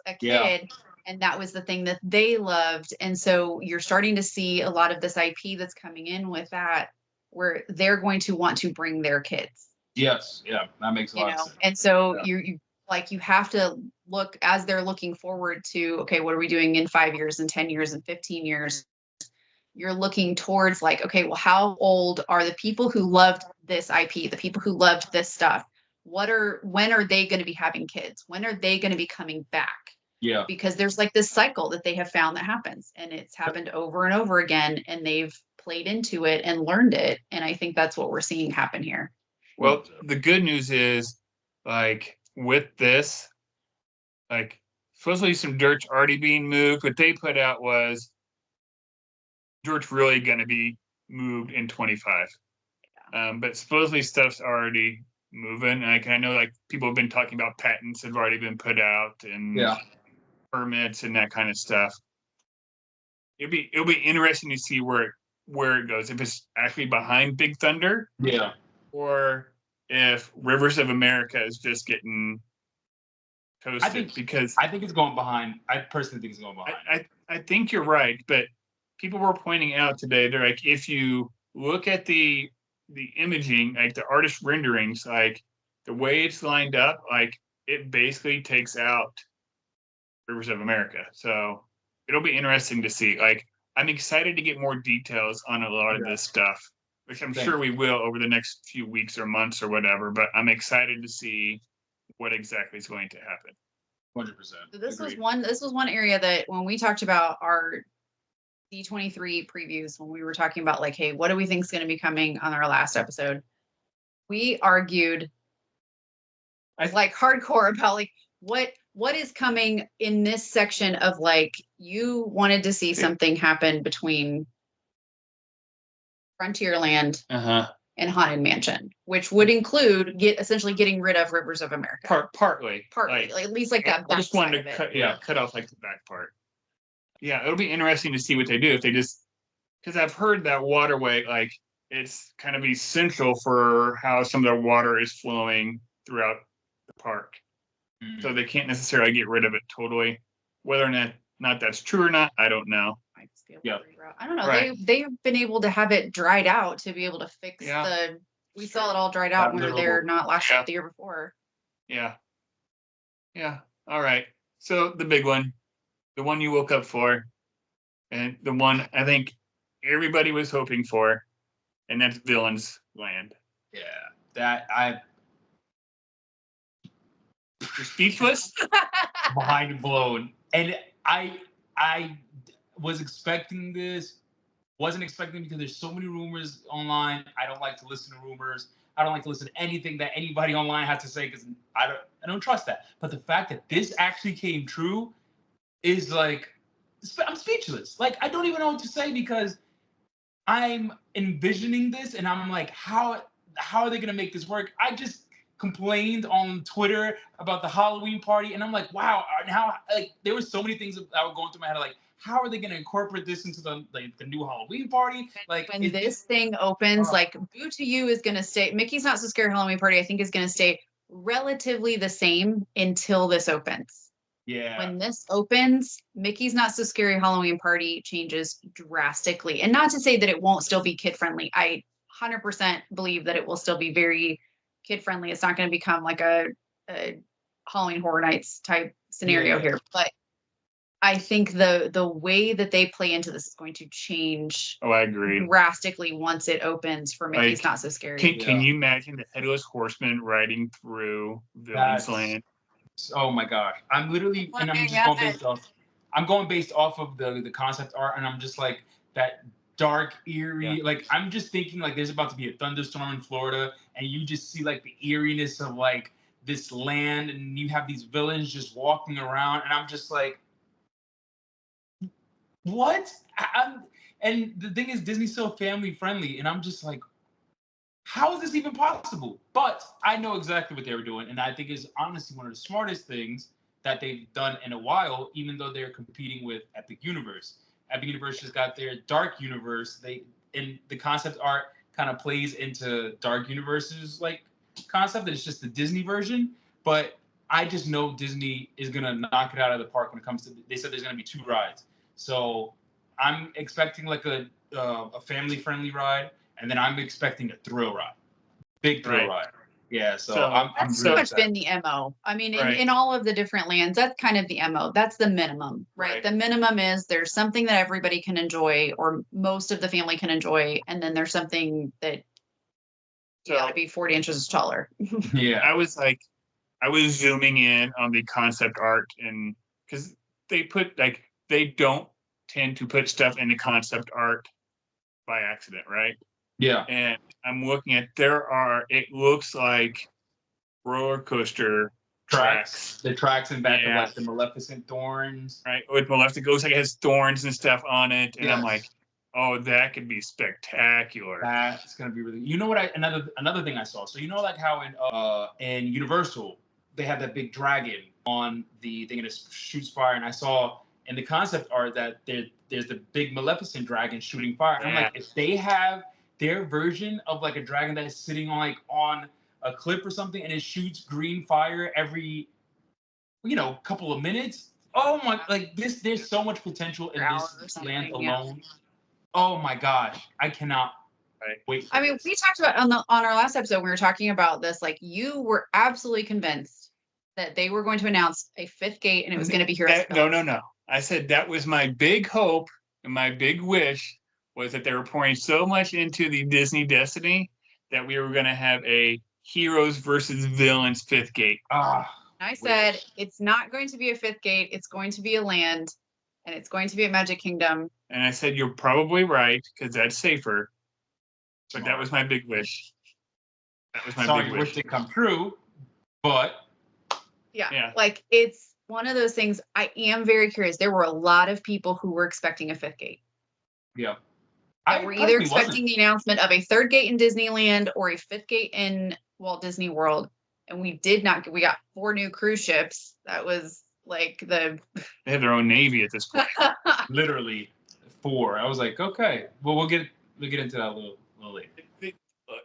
a kid. Yeah. And that was the thing that they loved. And so you're starting to see a lot of this IP that's coming in with that, where they're going to want to bring their kids. Yes. Yeah. That makes a lot of sense. And so you have to look as they're looking forward to, okay, what are we doing in 5 years and 10 years and 15 years? You're looking towards like, okay, well, how old are the people who loved this IP, the people who loved this stuff? When are they going to be having kids? When are they going to be coming back? Yeah. Because there's like this cycle that they have found that happens, and it's happened over and over again, and they've played into it and learned it. And I think that's what we're seeing happen here. Well, the good news is, like with this, like supposedly some dirt's already being moved. What they put out was dirt's really going to be moved in 25. But supposedly stuff's already moving. Like I know, like people have been talking about patents have already been put out, and permits and that kind of stuff. It'll be interesting to see where it goes. If it's actually behind Big Thunder, or if Rivers of America is just getting toasted. I think it's going behind. I personally think it's going behind. I think you're right, but people were pointing out today, they're like, if you look at the imaging, like the artist renderings, like the way it's lined up, like it basically takes out Rivers of America. So it'll be interesting to see. Like I'm excited to get more details on a lot of this stuff, which I'm sure we will over the next few weeks or months or whatever, but I'm excited to see what exactly is going to happen. 100%. So this was one area that when we talked about our D23 previews, when we were talking about like, hey, what do we think is going to be coming on our last episode? We argued like hardcore about like what is coming in this section of like, you wanted to see something happen between Frontierland and Haunted Mansion, which would include essentially getting rid of Rivers of America. Partly, like, at least like that. I just wanted to cut off like the back part. Yeah, it'll be interesting to see what they do if they just, because I've heard that waterway, like it's kind of essential for how some of the water is flowing throughout the park. Mm-hmm. So they can't necessarily get rid of it totally. Whether or not that's true or not, I don't know. might just be able Yep. to reroute. I don't know. Right. They've been able to have it dried out to be able to fix Yeah. we saw it all dried out That when we were little- there not last year, Yeah. the year before. Yeah. Yeah. All right. So the big one, the one you woke up for, and the one I think everybody was hoping for, and that's Villains Land. Yeah, that You're speechless? mind blown. And I was expecting this, wasn't expecting because there's so many rumors online. I don't like to listen to rumors. I don't like to listen to anything that anybody online has to say because I don't trust that. But the fact that this actually came true is like, I'm speechless. Like I don't even know what to say because I'm envisioning this and I'm like, how are they gonna make this work? I just complained on Twitter about the Halloween party, and I'm like, wow, now like there were so many things that were going through my head, like how are they gonna incorporate this into the new Halloween party? Like When this thing opens, like Boo to You is gonna stay. Mickey's Not So Scary Halloween Party, I think, is gonna stay relatively the same until this opens. yeah, When this opens, Mickey's Not So Scary Halloween Party changes drastically. And not to say that it won't still be kid friendly. I 100% believe that it will still be very kid friendly. It's not going to become like a Halloween Horror Nights type scenario Yeah. here. But I think the way that they play into this is going to change Oh, I agree. drastically once it opens for Mickey's Like, Not So Scary. Can you imagine the Headless Horseman riding through Villains That's- Land? oh my gosh, I'm literally, and I'm my just going God. based off. I'm going based off of the concept art, and I'm just like that dark, eerie. Yeah. Like I'm just thinking like there's about to be a thunderstorm in Florida, and you just see like the eeriness of like this land, and you have these villains just walking around, and I'm just like, what? And the thing is, Disney's so family friendly, and I'm just like, how is this even possible? But I know exactly what they were doing, and I think is honestly one of the smartest things that they've done in a while, even though they're competing with Epic Universe. Epic Universe just got their Dark Universe. And the concept art kind of plays into Dark Universe's like concept, that it's just the Disney version. But I just know Disney is gonna knock it out of the park when it comes to. They said there's gonna be 2 rides, so I'm expecting like a family-friendly ride, and then I'm expecting a thrill ride, big thrill Right. ride. Yeah, so So- I'm That's really pretty much excited. been the MO. I mean, Right. in all of the different lands, that's kind of the MO. That's the minimum, right? Right. The minimum is there's something that everybody can enjoy or most of the family can enjoy. And then there's something that you So gotta be 40 inches taller. Yeah, I was zooming in on the concept art, and because they don't tend to put stuff in the concept art by accident, right? yeah, And I'm looking at it looks like roller coaster tracks, the tracks in back Yeah. of like the Maleficent thorns. right? With Maleficent, it looks like it has thorns and stuff on it, and I'm Yes. like, oh, that could be spectacular. That's gonna be really. You know what? Another thing I saw. So you know like how in Universal they have that big dragon on the thing and it shoots fire, and I saw in the concept art that there's the big Maleficent dragon shooting fire. And I'm like, if they have their version of like a dragon that is sitting on a cliff or something and it shoots green fire every couple of minutes. Oh my, like this, there's so much potential in Hour or this something, land yeah. alone. Oh my gosh, I cannot Right. wait for I mean, this. we talked about on our last episode, we were talking about this, like you were absolutely convinced that they were going to announce a 5th gate and it was going to be Heroes. of No. Villains. I said that was my big hope and my big wish was that they were pouring so much into the Disney Destiny that we were going to have a heroes versus villains 5th gate. Ah, I said it's not going to be a 5th gate. It's going to be a land, and it's going to be a Magic Kingdom. And I said, you're probably right because that's safer. But that was my big wish. That was my sorry, big you wish wish. it come true, but Yeah, like it's one of those things. I am very curious. There were a lot of people who were expecting a 5th gate. yeah. That were either expecting the announcement of a 3rd gate in Disneyland or a 5th gate in Walt Disney World. And we did not. We got 4 new cruise ships. That was like They have their own navy at this point. literally 4. I was like, okay, well we'll get into that a little later.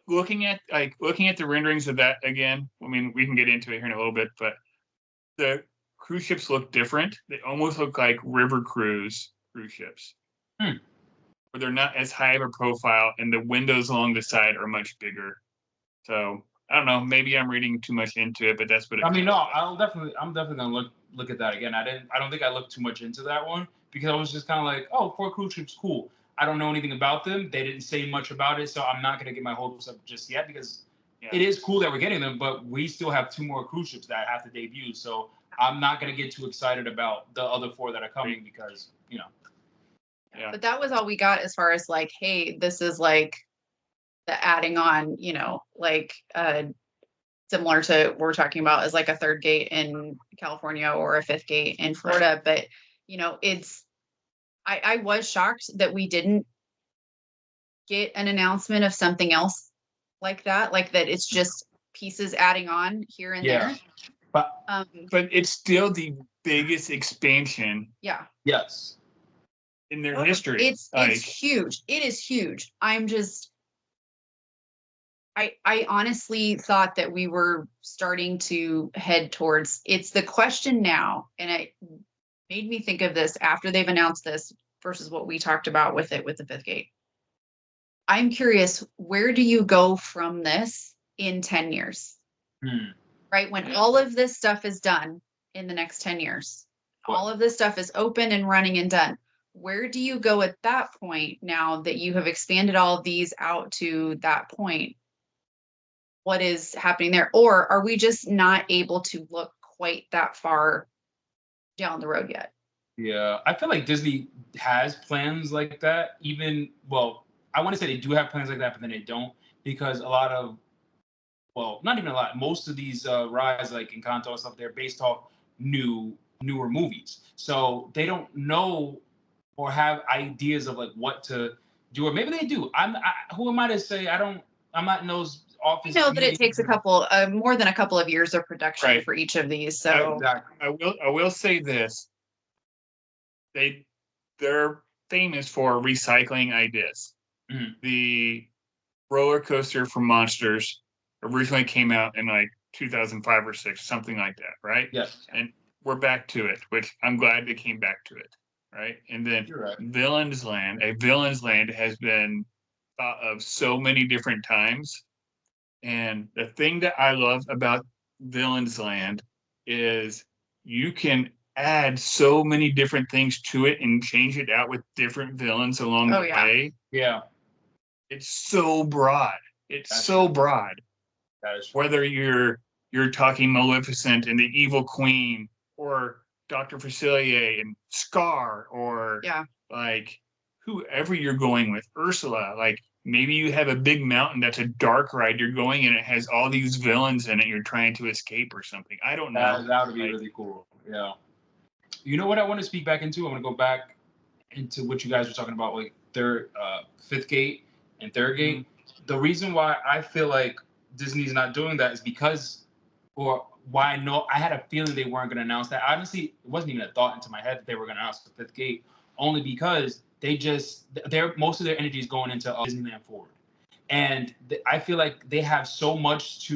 Looking at the renderings of that again, I mean, we can get into it here in a little bit, but the cruise ships look different. They almost look like river cruise ships. where they're not as high of a profile and the windows along the side are much bigger. So I don't know. Maybe I'm reading too much into it, but that's what it I mean, feels no, like. I'm definitely gonna look at that again. I don't think I looked too much into that one because I was just kind of like, oh, 4 cruise ships, cool. I don't know anything about them. They didn't say much about it, so I'm not gonna get my hopes up just yet because it is cool that we're getting them, but we still have 2 more cruise ships that have to debut. So I'm not gonna get too excited about the other 4 that are coming because Yeah. But that was all we got as far as like, hey, this is like the adding on, like similar to what we're talking about as like a third gate in California or a fifth gate in Florida. But it's I was shocked that we didn't get an announcement of something else like that it's just pieces adding on here and there. But it's still the biggest expansion. Yeah. Yes. In their history. It's huge. It is huge. I honestly thought that we were starting to head towards it's the question now, and it made me think of this after they've announced this versus what we talked about with the fifth gate. I'm curious, where do you go from this in 10 years? Right? When all of this stuff is done in the next 10 years, all of this stuff is open and running and done. Where do you go at that point now that you have expanded all of these out to that point? What is happening there? Or are we just not able to look quite that far down the road yet? Yeah, I feel like Disney has plans like that. I want to say they do have plans like that, but then they don't because a lot of, not even a lot. Most of these rides, like Encanto and stuff, they're based off newer movies, so they don't know or have ideas of like what to do, or maybe they do. Who am I to say? I'm not in those office. That it takes more than a couple of years of production for each of these. So exactly. I will say this: they're famous for recycling ideas. Mm-hmm. The roller coaster for Monsters originally came out in like 2005 or 6, something like that, right? Yes. And we're back to it, which I'm glad they came back to it, right? And then Villain's Land has been thought of so many different times. And the thing that I love about Villain's Land is you can add so many different things to it and change it out with different villains along the way. Yeah. It's so broad. That's so broad. That is whether you're talking Maleficent and the Evil Queen, or Dr. Facilier and Scar, or like whoever you're going with, Ursula. Like maybe you have a big mountain that's a dark ride you're going and it has all these villains in it you're trying to escape or something. I don't know. That would be really cool. Yeah. You know what I want to speak back into? I want to go back into what you guys were talking about, like fifth gate and third gate. Mm-hmm. The reason why I feel like Disney's not doing that is because, or why I had a feeling they weren't going to announce that. Honestly, it wasn't even a thought into my head that they were going to announce the fifth gate, only because most of their energy is going into Disneyland Forward. And I feel like they have so much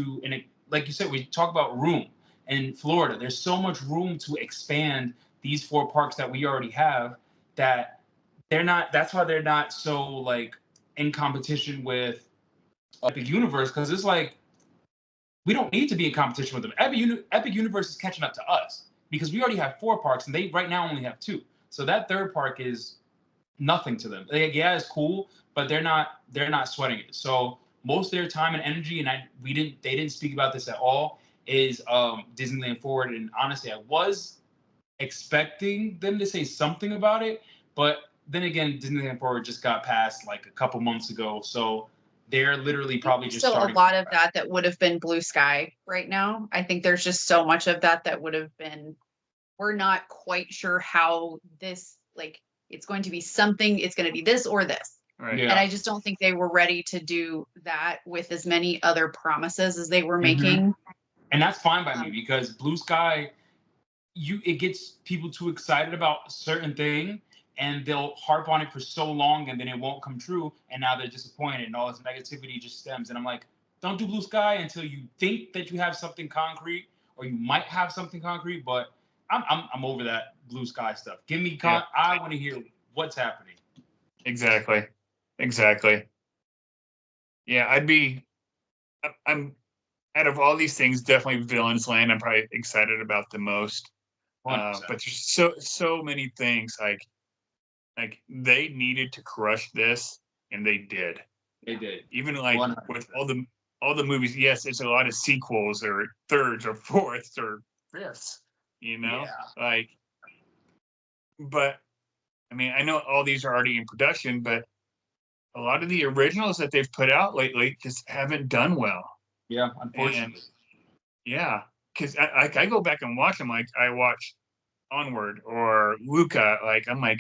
like you said, we talk about room in Florida. There's so much room to expand these 4 parks that we already have that that's why they're not so like in competition with Epic Universe, because it's like we don't need to be in competition with them. Epic Universe is catching up to us because we already have 4 parks and they right now only have 2. So that third park is nothing to them. It's cool, but they're not sweating it. So most of their time and energy, and they didn't speak about this at all, is Disneyland Forward. And honestly, I was expecting them to say something about it, but then again, Disneyland Forward just got passed like a couple months ago, so they're literally probably just still a lot of that would have been blue sky right now. I think there's just so much of that would have been. We're not quite sure how this it's going to be something. It's going to be this or this. Right. Yeah. And I just don't think they were ready to do that with as many other promises as they were making. And that's fine by me because blue sky, it gets people too excited about a certain thing and they'll harp on it for so long and then it won't come true. And now they're disappointed and all this negativity just stems. And I'm like, don't do blue sky until you think that you have something concrete or you might have something concrete. But I'm over that blue sky stuff. Give me I want to hear what's happening. Exactly. Yeah, I'm out of all these things, definitely Villains Land. I'm probably excited about the most. 100%. But there's so many things like they needed to crush this, and they did. They did. Even like 100%. with all the movies, yes, it's a lot of sequels or thirds or fourths or fifths, Yeah. like, but I mean, I know all these are already in production, but a lot of the originals that they've put out lately just haven't done well. Yeah, And unfortunately. yeah, because I go back and watch them. Like I watch Onward or Luca. Like I'm like,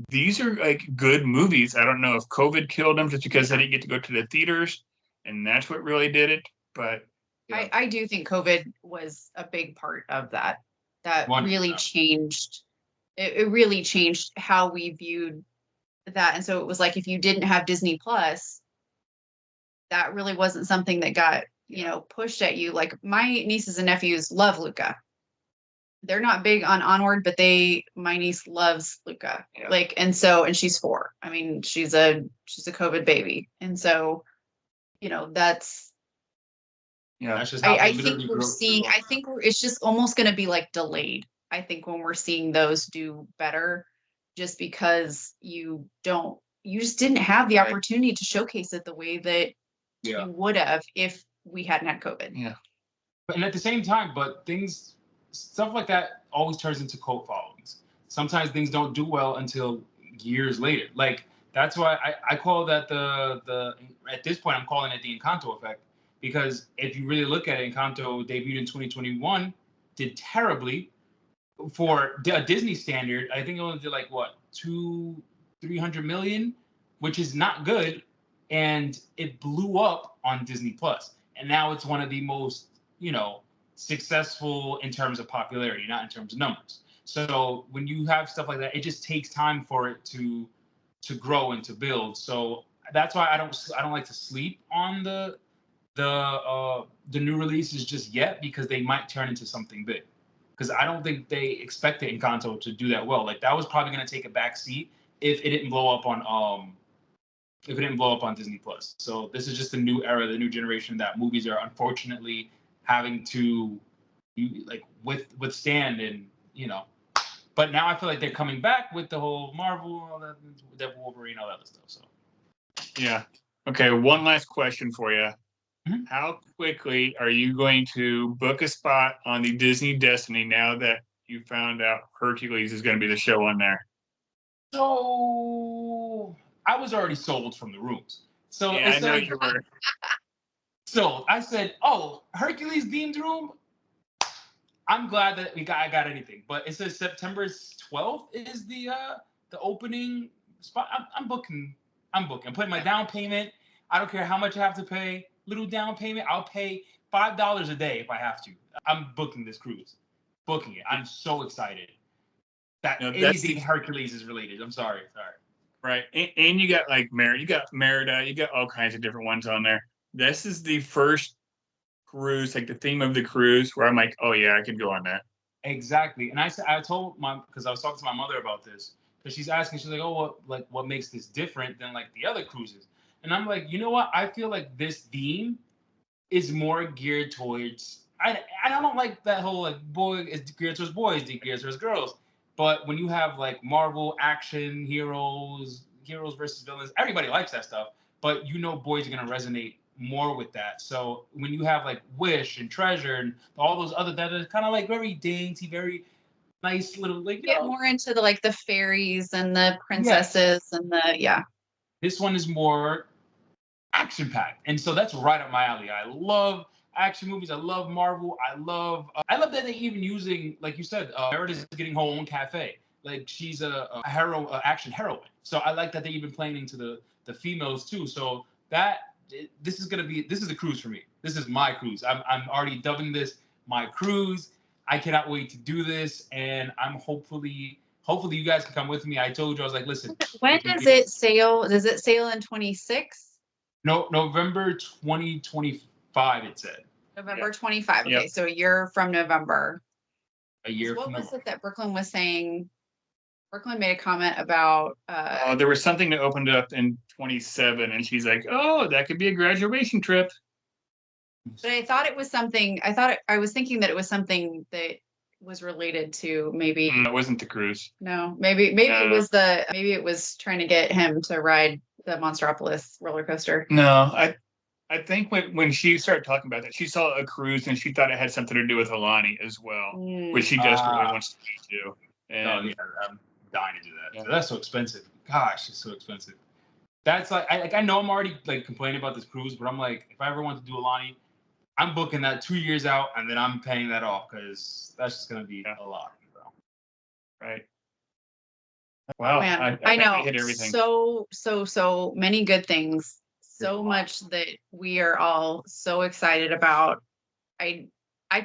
these are like good movies. I don't know if COVID killed them just because they didn't get to go to the theaters, and that's what really did it. But Yeah. I do think COVID was a big part of that. That 100%. really changed. It really changed how we viewed that. And so it was like if you didn't have Disney Plus, that really wasn't something that got, pushed at you. Like my nieces and nephews love Luca. They're not big on Onward, but my niece loves Luca. Yeah. Like, and she's 4. I mean, she's a COVID baby. And so, that's, yeah, That's just how I they think literally we're grew seeing, up. I think it's just almost going to be like delayed. I think when we're seeing those do better, just because you just didn't have the Right. opportunity to showcase it the way that Yeah. you would have if we hadn't had COVID. yeah, And at the same time, but stuff like that always turns into cult followings. Sometimes things don't do well until years later. Like that's why I call that the at this point I'm calling it the Encanto effect, because if you really look at it, Encanto debuted in 2021, did terribly for a Disney standard. I think it only did like what 300 million, which is not good, and it blew up on Disney Plus, and now it's one of the most successful in terms of popularity, not in terms of numbers. So when you have stuff like that, it just takes time for it to grow and to build. So that's why I don't like to sleep on the new releases just yet, because they might turn into something big. Because I don't think they expected Encanto to do that well. Like that was probably going to take a back seat if it didn't blow up on Disney Plus. So this is just the new era, the new generation that movies are unfortunately having to withstand, and But now I feel like they're coming back with the whole Marvel, all that, Devil Wolverine, all that other stuff. So yeah. Okay, one last question for you. Mhm. How quickly are you going to book a spot on the Disney Destiny now that you found out Hercules is going to be the show on there? So I was already sold from the rooms. So Yeah, I know you were. So I said, "Oh, Hercules themed room. I'm glad that I got anything." But it says September 12th is the opening spot. I'm booking. I'm putting my down payment. I don't care how much I have to pay. Little down payment. I'll pay $5 a day if I have to. I'm booking this cruise. Booking it. I'm so excited that No, that's anything the Hercules is related. I'm sorry. right, and you got like you got Merida, you got all kinds of different ones on there. This is the first cruise, like the theme of the cruise, where I'm like, oh yeah, I could go on that. Exactly. And I told because I was talking to my mother about this, because she's asking, she's like, "Oh, what makes this different than like the other cruises?" And I'm like, you know what? I feel like this theme is more geared towards. I don't like that whole like boy is geared towards boys, geared towards girls. But when you have like Marvel action heroes versus villains, everybody likes that stuff. But boys are gonna resonate more with that. So when you have like Wish and Treasure and all those other that are kind of like very dainty, very nice little Get more into the fairies and the Yes. princesses and This one is more action packed, and so that's right up my alley. I love action movies. I love Marvel. I love that they're even using, like you said, Meredith is getting her own cafe. Like she's a action heroine. So I like that they're even playing into the females too. So this is a cruise for me. This is my cruise. I'm already dubbing this my cruise. I cannot wait to do this, and I'm hopefully you guys can come with me. I told you, I was like, listen. when does it sail? Does it sail in 26? No, November 2025, it said. November 25. Yep. Okay, so a year from November. A year What from was November. it that Brooklyn was saying? Brooklyn made a comment about there was something that opened up in 27, and she's like, "Oh, that could be a graduation trip." but I thought it was something. I was thinking that it was something that was related to maybe. It wasn't the cruise. No, maybe No. it was trying to get him to ride the Monstropolis roller coaster. No, I think when she started talking about that, she saw a cruise and she thought it had something to do with Alani as well, which she desperately wants to do too. And I'm dying to do that. So that's so expensive. Gosh, it's so expensive. That's like I know I'm already like complaining about this cruise, but I'm like, if I ever want to do Alani, I'm booking that 2 years out and then I'm paying that off because that's just gonna be a lot, bro. Right. Wow. Oh, man. I I know. hit everything. So many good things. So much that we are all so excited about. I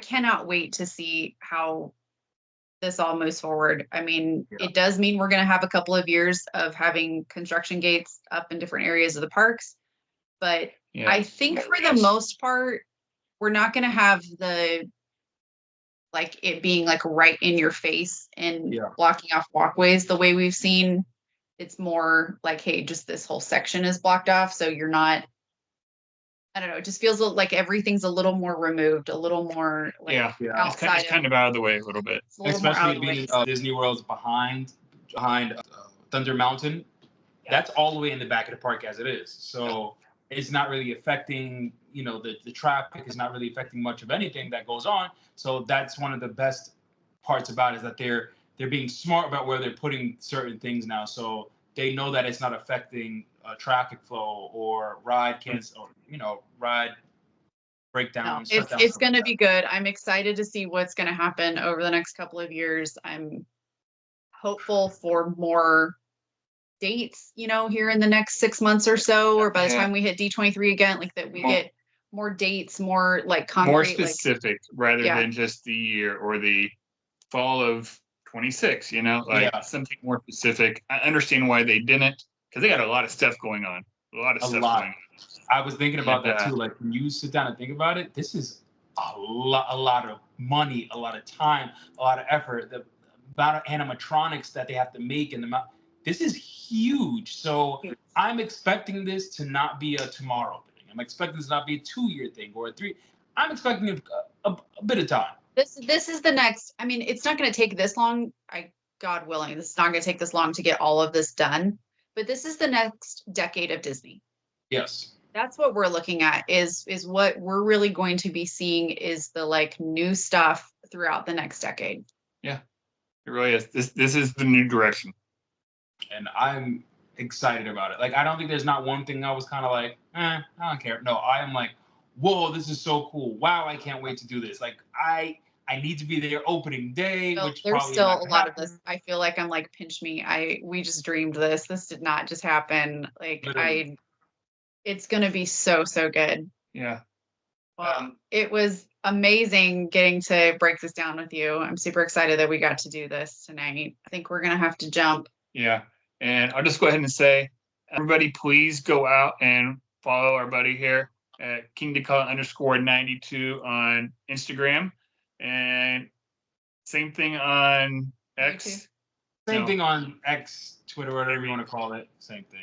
cannot wait to see how this all moves forward. I mean, it does mean we're going to have a couple of years of having construction gates up in different areas of the parks, but I think for the most part, we're not going to have the like it being like right in your face and blocking off walkways the way we've seen. It's more like, hey, just this whole section is blocked off, so you're not. I don't know. It just feels like everything's a little more removed, a little more like outside. It's kind of out of the way a little bit. Especially being Disney World's behind Thunder Mountain. That's all the way in the back of the park as it is. So it's not really affecting, the traffic is not really affecting much of anything that goes on. So that's one of the best parts about it, is that they're being smart about where they're putting certain things now. So they know that it's not affecting traffic flow or ride cancel, ride breakdowns. No, it's going to be good. I'm excited to see what's going to happen over the next couple of years. I'm hopeful for more dates, here in the next 6 months or so, or by the time we hit D23 again, like that we get more dates, more like concrete, more specific, rather than just the year or the fall of 26, something more specific. I understand why they didn't, because they got a lot of stuff going on. I was thinking about that too. Like, when you sit down and think about it, this is a lot of money, a lot of time, a lot of effort. The amount of animatronics that they have to make, and this is huge. So I'm expecting this to not be a tomorrow thing. I'm expecting this to not be a 2-year thing or a 3. I'm expecting a bit of time. This is the next. I mean, it's not going to take this long. God willing, this is not going to take this long to get all of this done. But this is the next decade of Disney. Yes. That's what we're looking at. Is what we're really going to be seeing is the like new stuff throughout the next decade. Yeah, it really is. This is the new direction. And I'm excited about it. Like, I don't think there's not one thing I was kind of like, I don't care. No, I am like, whoa, this is so cool. Wow, I can't wait to do this. Like, I need to be there opening day. So which there's still a lot of this. I feel like I'm like, pinch me. We just dreamed this. This did not just happen. Like, literally. It's gonna be so good. Yeah. Well, it was amazing getting to break this down with you. I'm super excited that we got to do this tonight. I think we're gonna have to jump. Yeah. And I'll just go ahead and say, everybody, please go out and follow our buddy here at Kingdakha92 on Instagram. And same thing on X. Same thing on X, Twitter, whatever you want to call it. Same thing,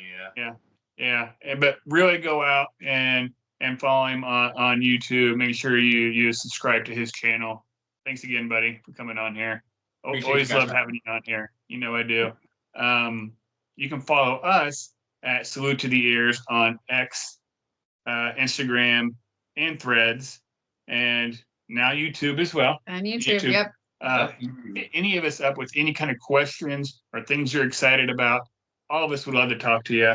Yeah. But really go out and follow him on YouTube. Make sure you subscribe to his channel. Thanks again, buddy, for coming on here. Always love having you on here. I do. You can follow us at Salute to the Ears on X, Instagram, and Threads, and now YouTube as well. And YouTube. Yep. Any of us up with any kind of questions or things you're excited about, all of us would love to talk to you.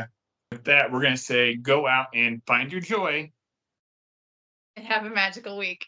With that, we're going to say, go out and find your joy. And have a magical week.